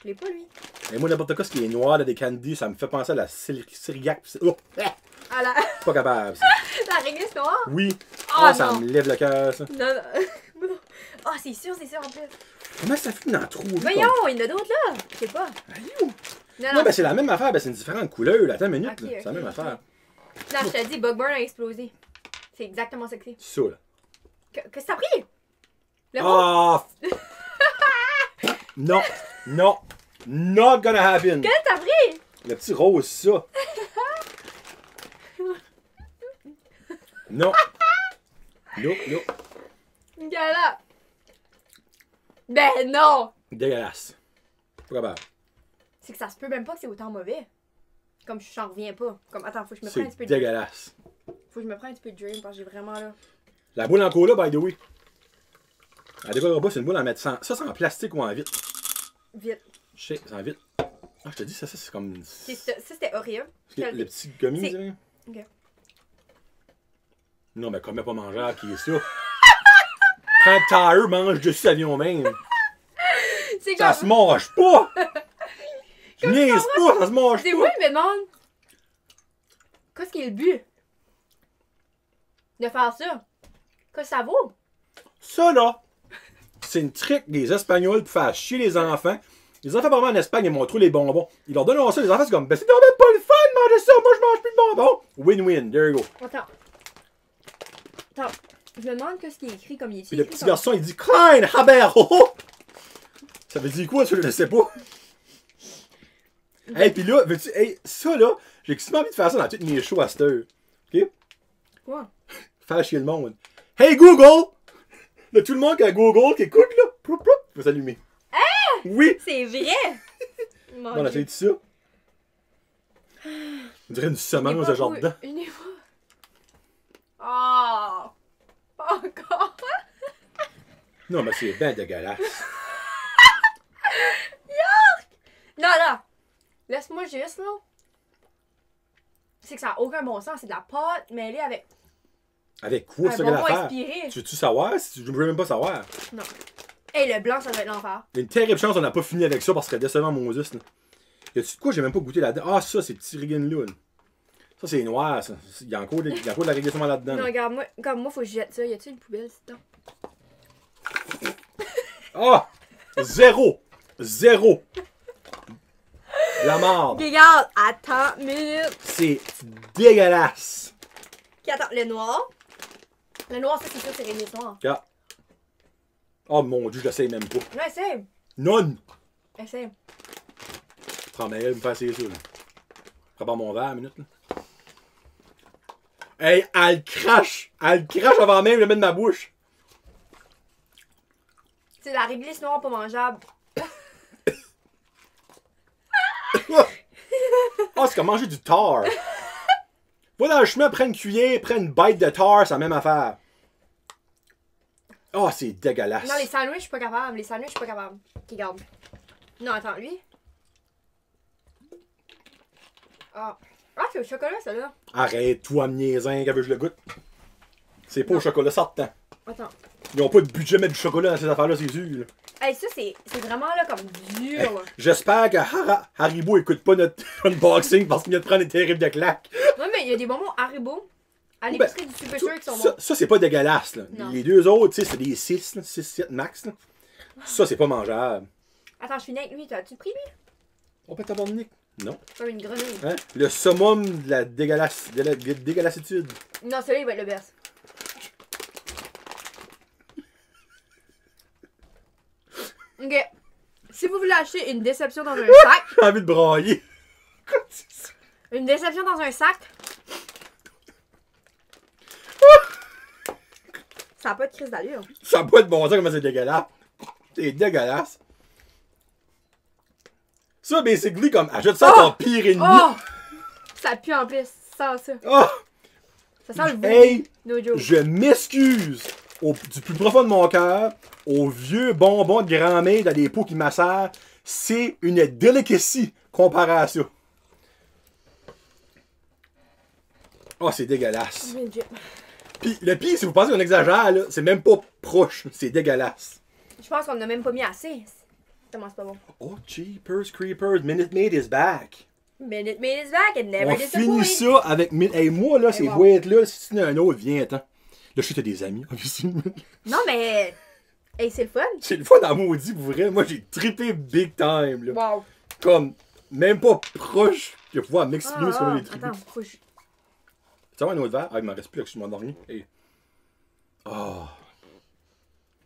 Je l'ai pas, lui. Et moi, n'importe quoi, ce qui est noir, là, des candies, ça me fait penser à la syriaque. Oh! Ah, Pas capable, ça. la réglisse noire? Oui. Ah, ça non. me lève le cœur, ça. Non, non. Ah, c'est sûr en plus. Comment ça fait d'en trouver? Voyons, il y en a d'autres là. Je sais pas. Allez, Non, non, ben c'est la même affaire, ben c'est une différente couleur. Là. Attends une minute, Ok, là. ok, c'est la même ok. affaire. Non, je te dis, Bugburn a explosé. C'est exactement ça que c'est. Ça, là. Qu'est-ce que t'as pris? Le rose? Ah! Non, non, not gonna happen. Qu'est-ce que t'as pris? Le petit rose, ça. Non. Non, non. Gala. Ben non! Dégueulasse. Pas capable. C'est que ça se peut même pas que c'est autant mauvais. Comme j'en reviens pas. Comme, attends, faut que je me C'est prenne un petit peu de drink. dégueulasse. Faut que je me prenne un petit peu de drink parce que j'ai vraiment là. La boule en cola, by the way. Elle décollera pas, c'est une boule en mettre sans. Ça, c'est en plastique ou en vitre. Vite. Je sais, c'est en vitre. Ah, je te dis, ça c'est comme. Ça, c'était Oreo. Le petit gummy, C'est- là. Ok. Non, mais comment pas manger qui est ça? Prends le tire, mange dessus l'avion même. C'est Ça se comme. mange pas! Je niaise pas, ça se mange C'est pas! moi, je me demande. Qu'est-ce qui est le but? De faire ça? Qu'est-ce que ça vaut? Ça là, c'est une trick des Espagnols pour faire chier les enfants. Les enfants, vraiment en Espagne, ils montrent trop les bonbons. Ils leur donnent ça, les enfants, c'est comme, ben c'est même pas le fun de manger ça, moi je mange plus de bonbons. Win-win, there you go. Attends. Attends. Je me demande qu'est-ce qui est écrit comme il est Puis le écrit petit comme- garçon, il dit, Klein, Haber, ho ho! Ça veut dire quoi, ça, je ne sais pas. Hey, pis là, veux-tu, hey, ça là, j'ai extrêmement envie de faire ça dans toutes mes shows à cette heure. Ok? Quoi? Faire chier le monde. Hey Google! Là, tout le monde qui a Google qui écoute, là, ploup, ploup, faut s'allumer. Oui! C'est vrai! Mon On a Dieu. fait ça. On dirait une Je n'ai semence pas de jardin. Je n'ai pas. Oh! Pas encore! Non, mais c'est ben dégueulasse. Non, non! Laisse-moi juste, là. C'est que ça n'a aucun bon sens. C'est de la pâte mêlée avec Avec quoi, un ça, bonbon l'affaire? inspiré. Tu veux-tu savoir? Je veux même pas savoir. Non. Hey, le blanc, ça doit être l'enfer. Il y a une terrible chance qu'on n'a pas fini avec ça parce que c'est décevant mon Zeus. Y a-tu de quoi j'ai même pas goûté là-dedans? Ah, ça, ces petits riggins-là. Là. Ça, c'est noir, ça. Il y a encore de la régulation là-dedans. Non, là. regarde, moi, comme moi, faut que je jette ça. Y a-tu une poubelle, c'est temps? Ah! Zéro! Zéro! De la marde. Regarde, attends, minute. C'est dégueulasse. Ok, attends, le noir. Le noir, ça, c'est sûr, c'est réglisse noir. Regarde. Oh mon dieu, je l'essaye même pas. Non, essaye. Non! Essaye. Prends ma gueule, me faire essayer ça. Là. Prends pas mon verre, une minute. Là. Hey, elle crache! Elle crache avant même de le mettre dans ma bouche. C'est de la réglisse noire pas mangeable. Ah, c'est comme manger du tar. Va dans le chemin, prends une cuillère, prends une bite de tar, c'est la même affaire. Ah, c'est dégueulasse. Non, les sandwichs, je suis pas capable. Les sandwichs, je suis pas capable. Ok, garde. Non, attends, lui. Ah. Ah, c'est au chocolat, ça, là. Arrête, toi, me niaisin, qu'elle veut que je le goûte. C'est pas au chocolat sortant. Attends. Ils ont pas de budget à mettre du chocolat dans ces affaires-là, c'est sûr. Là. Hey, ça, c'est vraiment, là, comme dur, là. J'espère que Haribo écoute pas notre unboxing parce qu'il vient de prendre des terribles de claques. Non, mais il y a des bonbons Haribo à Ben, l'épicerie du Super Sûr qui sont Ça, bons. ça, c'est pas dégueulasse. Là. Non. Les deux autres, tu sais, c'est des 6, 7 max. Là. Ça, c'est pas mangeable. Attends, je finis avec lui. T'as-tu pris, lui? On peut t'avoir Nick? Non. Comme une grenouille. Hein? Le summum de la dégueulassitude. Non, celui-là, il va être le best. Ok. Si vous voulez acheter une déception dans un sac, J'ai envie de brailler. une déception dans un sac, ça n'a pas de crise d'allure. Ça n'a pas de bon sens comment c'est dégueulasse. C'est dégueulasse. Ça, basically, comme achète ça à ton pire ennemi. Oh! Ça pue en plus, ça sent ça. Oh! Ça sent le bout. Hey! No joke. Je m'excuse du plus profond de mon cœur aux vieux bonbons de grand-mère dans des pots qui macèrent. C'est une delicacy comparé à ça. Oh, c'est dégueulasse. Puis le pire, si vous pensez qu'on exagère, là, c'est même pas proche. C'est dégueulasse. Je pense qu'on n'a même pas mis assez. Tellement c'est pas bon. Oh, Jeepers Creepers, Minute Maid is back. Minute Maid is back and never On finit ça avec Hey, moi, là, ces wow. boîtes-là, si tu en as un autre, viens-t'en. Là, je sais que t'as des amis, obviously. Non, mais. Hey, c'est le fun. C'est le fun dans maudit, pour vrai. Moi, j'ai trippé big time, là. Wow. Comme, même pas proche de pouvoir m'exprimer sur les trippés. Attends, faut que je. Tu veux un autre verre? Ah, il m'en reste plus là que je suis endormi. Hey. Oh.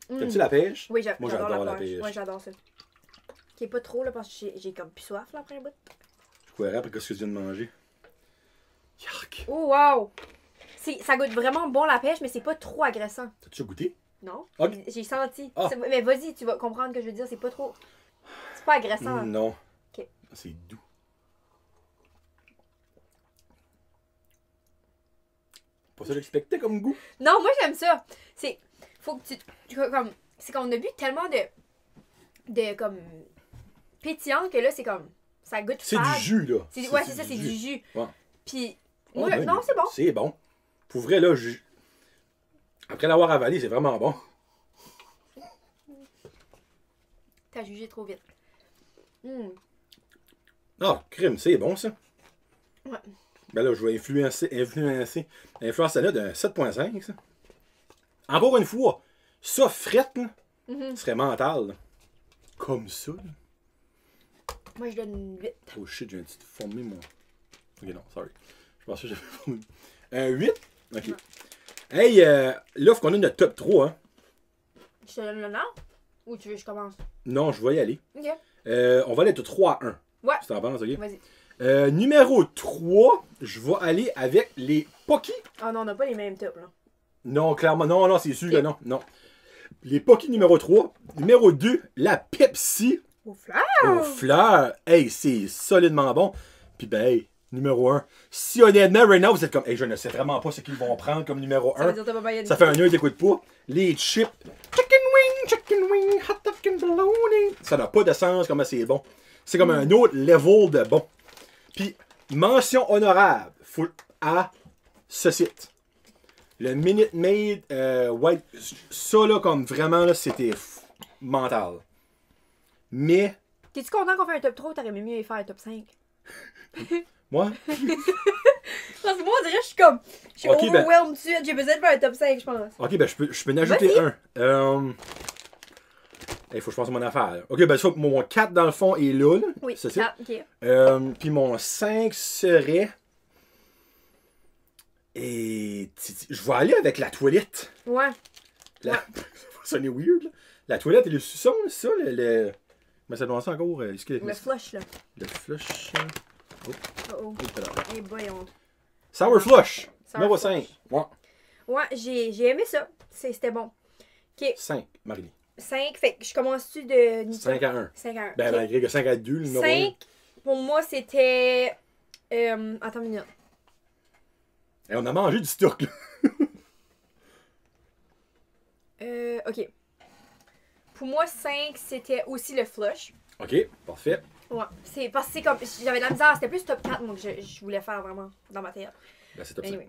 T'aimes-tu la pêche? Oui, Moi, j'adore j'adore la la pêche. pêche. Ouais, j'adore ça. Qui est pas trop, là, parce que j'ai comme plus soif, là, après un bout. Je courais après ce que tu viens de manger. Yark. Oh, wow! Ça goûte vraiment bon la pêche, mais c'est pas trop agressant. T'as-tu goûté? Non? Ok. J'ai senti. Ah. Mais vas-y, tu vas comprendre ce que je veux dire. C'est pas trop. C'est pas agressant. Non. Ok. C'est doux. Pas ça que j'expectais comme goût. Non, moi j'aime ça. C'est. Faut que comme. C'est qu'on a bu tellement de comme. Pétillant que là, c'est comme. Ça goûte C'est fade. du jus, là. Ouais, c'est ça, c'est du jus. Ouais. Puis. Oh, Moi, ben, non, c'est bon. C'est bon. Pour vrai, là, après l'avoir avalé, c'est vraiment bon. T'as jugé trop vite. Ah, crime, c'est bon, ça. Ouais. Ben là, je vais influencer là d'un 7.5, ça. Encore une fois, ça, frette, là, serait mental, là. Comme ça, là. Moi, je donne une 8. Oh shit, j'ai un petit formé mon. Ok, non, sorry. Je pensais que j'avais formé. Un 8? Ok. Ouais. Hey, là, faut qu'on ait notre top 3, hein. Je te donne l'honneur? Ou tu veux que je commence? Non, je vais y aller. Ok. On va aller de 3 à 1. Ouais. Si t'en penses, ok? Vas-y. Numéro 3, je vais aller avec les Pocky. Ah non, on n'a pas les mêmes tops, là. Non, clairement, non, c'est sûr Ok. que non. Les Pocky numéro 3. Numéro 2, la Pepsi Au fleur! aux fleurs. Hey, c'est solidement bon. Puis ben, hey, numéro 1. Si honnêtement, right now, vous êtes comme, hey, je ne sais vraiment pas ce qu'ils vont prendre comme numéro Ça veut 1. dire que t'as pas bien Ça fait un heure d'écoute pas. Les chips. Chicken wing, hot dog and bologna. Ça n'a pas de sens comment c'est bon. C'est comme un autre level de bon. Puis, mention honorable à ce site. Le Minute Maid White. Ça, là, comme vraiment, là, c'était mental. Mais, T'es-tu content qu'on fait un top 3 ou t'aurais mieux faire un top 5? moi, Parce que moi, on dirait que je suis comme. Je suis Ok, ben- overwhelmed tout de suite. J'ai besoin de faire un top 5, je pense. ok, ben, je peux en ajouter un. Il faut que je pense à mon affaire. Là. Ok, ben, ça, mon 4 dans le fond est là. Oui, c'est ça. 4, ok. Puis mon 5 serait. Et. Je vais aller avec la toilette. Ouais. La... ça va sonner weird, là. La toilette et le suçon, là, c'est ça, le. Mais ça doit ça encore. Le flush, là. Le flush. Oh oh. Eh boy, on. Sour flush. Sour Numéro flush. 5. Ouais. Ouais, j'ai aimé ça. C'était bon. Ok, 5, Marie. 5. Fait que je commence-tu de. 5 à 1. 5 à 1. Ben, malgré que 5 à 2, le numéro 5, pour moi, c'était. Attends une minute. 1. Et on a mangé du stock, là. Ok. Pour moi, 5, c'était aussi le flush. Ok, parfait. Ouais. C'est parce que c'est comme. J'avais de la misère. C'était plus top 4, moi, que je voulais faire vraiment dans ma tête. Ben, c'est top 5. Anyway.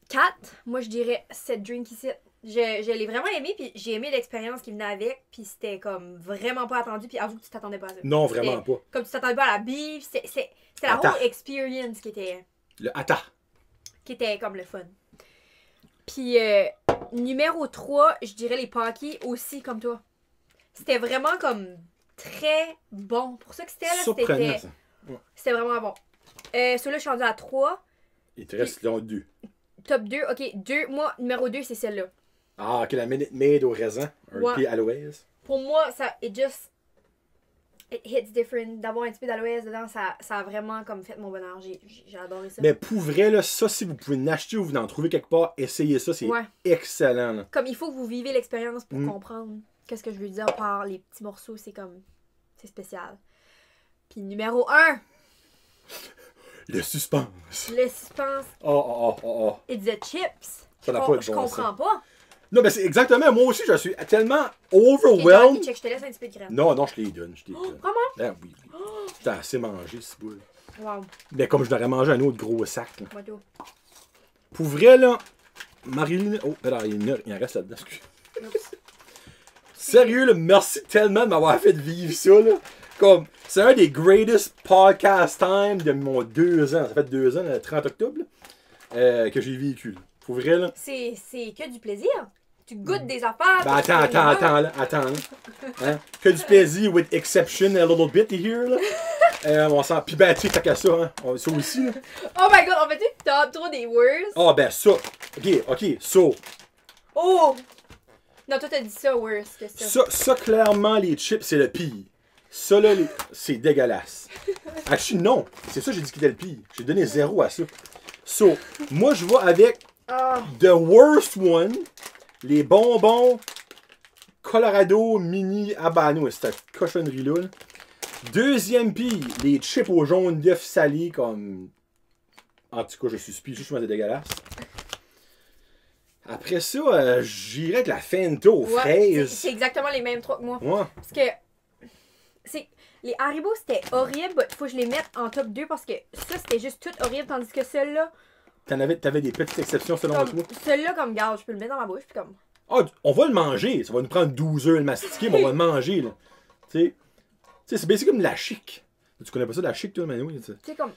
4, moi, je dirais cette drink ici. Je l'ai vraiment aimé, puis j'ai aimé l'expérience qui venait avec, puis c'était comme vraiment pas attendu, puis avoue que tu t'attendais pas à ça. Non, vraiment pas. Comme tu t'attendais pas à la beef, c'était la Attends. whole experience qui Le était comme le fun. Puis numéro 3, je dirais les Pocky aussi comme toi. C'était vraiment comme très bon. Pour ça que c'était là, surprenant, ça. c'était vraiment bon. Celui-là, je suis rendue à 3. Il te reste là 2. Top 2, ok, 2. Moi, numéro 2, c'est celle-là. Ah, ok, la Minute Maid au raisin. Un Ouais. pied aloès. Pour moi, ça, it hits different. D'avoir un petit peu d'aloès dedans, ça a vraiment comme fait mon bonheur. J'ai adoré ça. Mais pour vrai, là, ça, si vous pouvez l'acheter ou vous en trouver quelque part, essayez ça, c'est Ouais. excellent. Là. Comme il faut que vous vivez l'expérience pour comprendre qu'est-ce que je veux dire par les petits morceaux. C'est comme, c'est spécial. Puis numéro 1, Le suspense. le suspense, Oh. it's the chips. Ça n'a pas de Je bon comprends pas. Non, mais c'est exactement, moi aussi, je suis tellement Ok, overwhelmed. check, je te laisse un petit peu de crème. Non, je te les donne. Oh, vraiment? Ben oui. T'as assez mangé, ce boule. Wow. Mais comme je l'aurais mangé un autre gros sac. Là. Moi tout. Pour vrai, là, Marilyn. Oh, alors, il en reste là-dedans, excuse. Sérieux, là, merci tellement de m'avoir fait vivre ça, là. Comme, c'est un des greatest podcast time de mon 2 ans. Ça fait 2 ans, le 30 octobre, là, que j'ai vécu. Là. Pour vrai, là. C'est que du plaisir. Tu goûtes des affaires. Ben, attends, là. Hein? Que du plaisir with exception a little bit here, là. On sent. Puis ben, tu sais, t'as qu'à ça, hein. Ça aussi, là. Oh my god, on fait du top 3 des worst. Ah, ben, ça. Ok, so. Oh! Non, toi t'as dit ça worst que ça. Ça, clairement, les chips, c'est le pire. Ça, là, c'est dégueulasse. Actually, non. C'est ça, j'ai dit qu'il était le pire. J'ai donné 0 à ça. So, moi, je vais avec Ah. the worst one. Les bonbons Colorado Mini Habano. Cette cochonnerie-là. Là. Deuxième pire, les chips au jaune d'œuf salé comme... En tout cas, je suis suspicieux, je suis dégueulasse. Après ça, j'irais avec la Fanta aux fraises. C'est exactement les mêmes trois que moi. Ouais. Parce que... Les Haribo, c'était horrible. Il faut que je les mette en top 2 parce que ça, c'était juste tout horrible. Tandis que celui-là... T'avais des petites exceptions selon toi? Celui-là, comme, garde, je peux le mettre dans ma bouche. Puis comme... Ah, on va le manger. Ça va nous prendre 12 heures à le mastiquer, mais on va le manger, là. Tu sais, c'est comme de la chic. Tu connais pas ça, de la chic, toi, Manu? Tu sais, comme...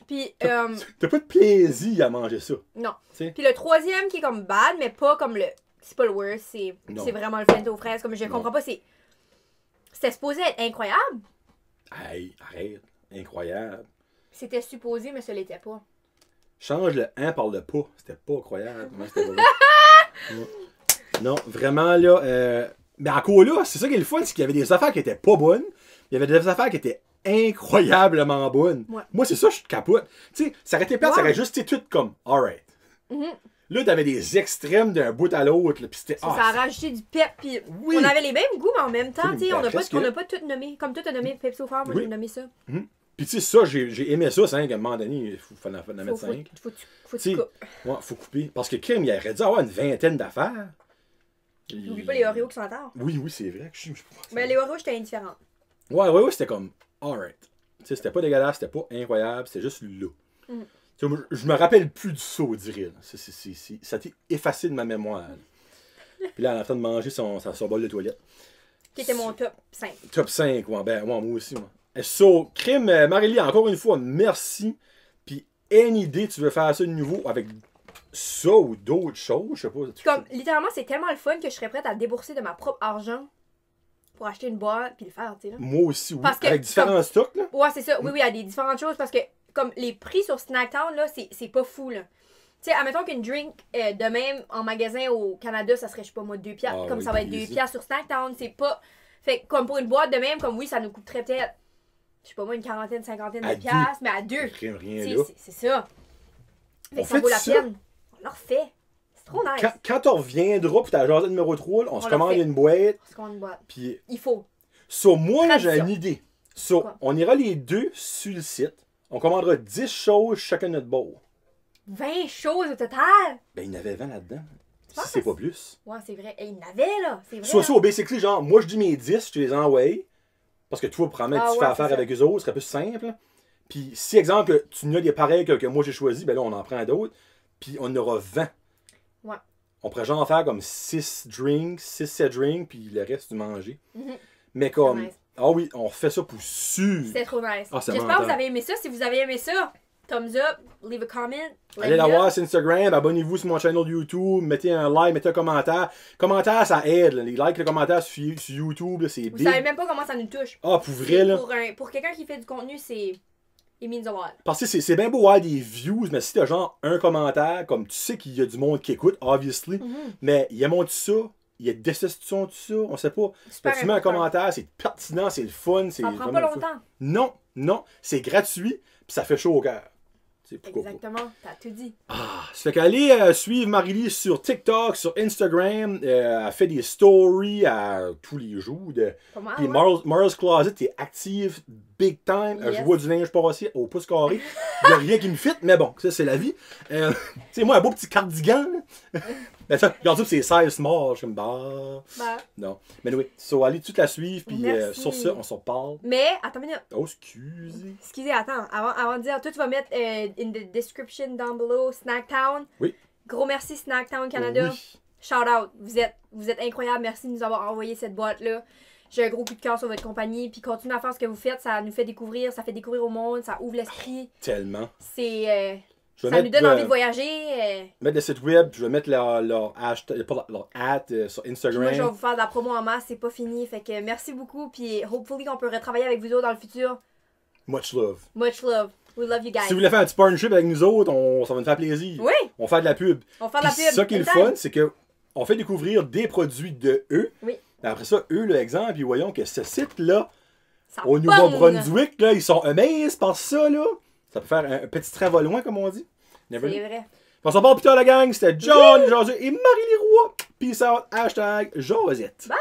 Puis... T'as pas de plaisir à manger ça. Non. T'sais? Puis le troisième qui est comme bad, mais pas comme le... C'est pas le worst, c'est vraiment le Fanta aux fraises. Comme je comprends pas, c'est... C'était supposé être incroyable. Hey, arrête. Incroyable. C'était supposé, mais ce l'était pas. Change le 1 par le pas. C'était pas incroyable. Non, vraiment, là... Mais encore là, c'est ça qui est le fun, c'est qu'il y avait des affaires qui étaient pas bonnes. Il y avait des affaires qui étaient incroyablement bonnes. Ouais. Moi, c'est ça, je capote. Tu sais, ça aurait été plate, ça aurait juste été tout comme, alright. Là, t'avais des extrêmes d'un bout à l'autre, puis c'était... Ça a rajouté du pep, puis on avait les mêmes goûts, mais en même temps, tu sais, on n'a pas tout nommé. Comme toi, t'as nommé Pepsi au fort, moi j'ai nommé ça. Puis tu sais, ça, j'ai aimé ça, 5, à un moment donné, il faut en mettre 5. Faut que tu coupes. Ouais, faut couper. Parce que Kim, il aurait dû avoir une vingtaine d'affaires. N'oublie pas les Oreos qui sont en terre. Oui, c'est vrai. Mais les Oreos, j'étais indifférente. Ouais, c'était comme, alright. Tu sais, c'était pas dégueulasse, c'était pas incroyable, c'était juste là. Tu sais, je me rappelle plus du saut, dirais. Ça a été effacé de ma mémoire. Puis là, elle est en train de manger son bol de toilette. Qui était mon top 5. Top 5, ouais, ben, moi aussi, moi. So, Crime, Marélie, encore une fois, merci. Puis, une idée, tu veux faire ça de nouveau avec ça ou d'autres choses, je sais pas. Comme, littéralement, c'est tellement le fun que je serais prête à débourser de ma propre argent pour acheter une boîte puis le faire, tu sais. Moi aussi, oui. Que, avec différents stocks, là. Ouais, c'est ça. Oui, il y a des différentes choses parce que, comme, les prix sur Snacktown, là, c'est pas fou, là. Tu sais, admettons qu'une drink de même en magasin au Canada, ça serait, je sais pas moi, 2$. Comme oui, ça va être 2$ sur Snacktown, c'est pas. Fait que, comme pour une boîte de même, comme oui, ça nous coûterait peut-être, je sais pas moi, une quarantaine, cinquantaine de piastres, mais à deux. C'est ça. Fait que ça vaut la peine. On leur fait. C'est trop nice. Quand tu reviendras pour ta jasette numéro 3, on se commande une boîte. On se commande une boîte. Puis. Il faut. Moi, là, j'ai une idée. On ira les deux sur le site. On commandera 10 choses chacun de notre bord. 20 choses au total? Ben, il y en avait 20 là-dedans. Si c'est pas plus. Ouais, c'est vrai. Et il y en avait, là. C'est vrai. Soit, basically, genre, moi, je dis mes 10, je te les envoie. Parce que toi, probablement, tu fais affaire avec eux autres, ce serait plus simple. Puis, si, exemple, tu n'as des pareils que moi j'ai choisi, ben là, on en prend d'autres. Puis, on en aura 20. Ouais. On pourrait genre faire comme 6 drinks, 6-7 drinks, puis le reste, du manger. Mais comme. Nice. Ah oui, on refait ça pour sûr. C'était trop nice. J'espère que vous avez aimé ça. Si vous avez aimé ça, thumbs up, leave a comment. Allez la voir sur Instagram, abonnez-vous sur mon channel YouTube, mettez un like, mettez un commentaire. Commentaire, ça aide. Les likes, les commentaires sur YouTube, c'est big. Vous savez même pas comment ça nous touche. Ah, pour vrai, là. Pour quelqu'un qui fait du contenu, c'est... It means a lot. Parce que c'est bien beau avoir des views, mais si t'as genre un commentaire, comme tu sais qu'il y a du monde qui écoute, obviously, mais il y a mon tout ça, il y a des suggestions tout ça, on sait pas. Tu mets un commentaire, c'est pertinent, c'est le fun. Ça prend pas longtemps. Non, c'est gratuit, puis ça fait chaud au cœur. Exactement, t'as tout dit. Ça fait qu'allez suivre Marie-Lie sur TikTok, sur Instagram. Elle fait des stories tous les jours. Puis Mars Closet est active big time. Yes. Je vois du linge passer au pouce carré. Il n'y a rien qui me fit, mais bon, ça c'est la vie. Tu sais, moi, un beau petit cardigan. Ben ça, regarde ça, c'est 16 morts. Je suis comme non. Mais oui, allez tout la suivre. Puis sur ça, on s'en parle. Mais, attends une minute. Oh, excusez. Excusez, attends. Avant de dire, toi, tu vas mettre in the description down below Snacktown. Oui. Gros merci Snacktown Canada. Oui. Shout out. Vous êtes incroyables. Merci de nous avoir envoyé cette boîte-là. J'ai un gros coup de cœur sur votre compagnie. Puis continuez à faire ce que vous faites. Ça nous fait découvrir. Ça fait découvrir au monde. Ça ouvre l'esprit. Tellement. C'est... ça nous donne envie de voyager. Mettre le site web, je vais mettre leur hashtag, leur sur Instagram. Puis moi, je vais vous faire de la promo en masse, c'est pas fini. Fait que merci beaucoup, puis hopefully qu'on peut retravailler avec vous autres dans le futur. Much love. Much love. We love you guys. Si vous voulez faire un petit partnership avec nous autres, ça va nous faire plaisir. Oui. On fait de la pub. On fait de la pub. Ça qui est le fun, c'est que on fait découvrir des produits de eux. Oui. Et après ça, eux, l'exemple, puis voyons que ce site-là, au Nouveau-Brunswick, là, ils sont amazed par ça, là. Ça peut faire un petit travail loin, comme on dit. C'est vrai. On s'en parle plus tard, la gang. C'était John, José et Marie-Lie Roy. Peace out. #Josette. Bye.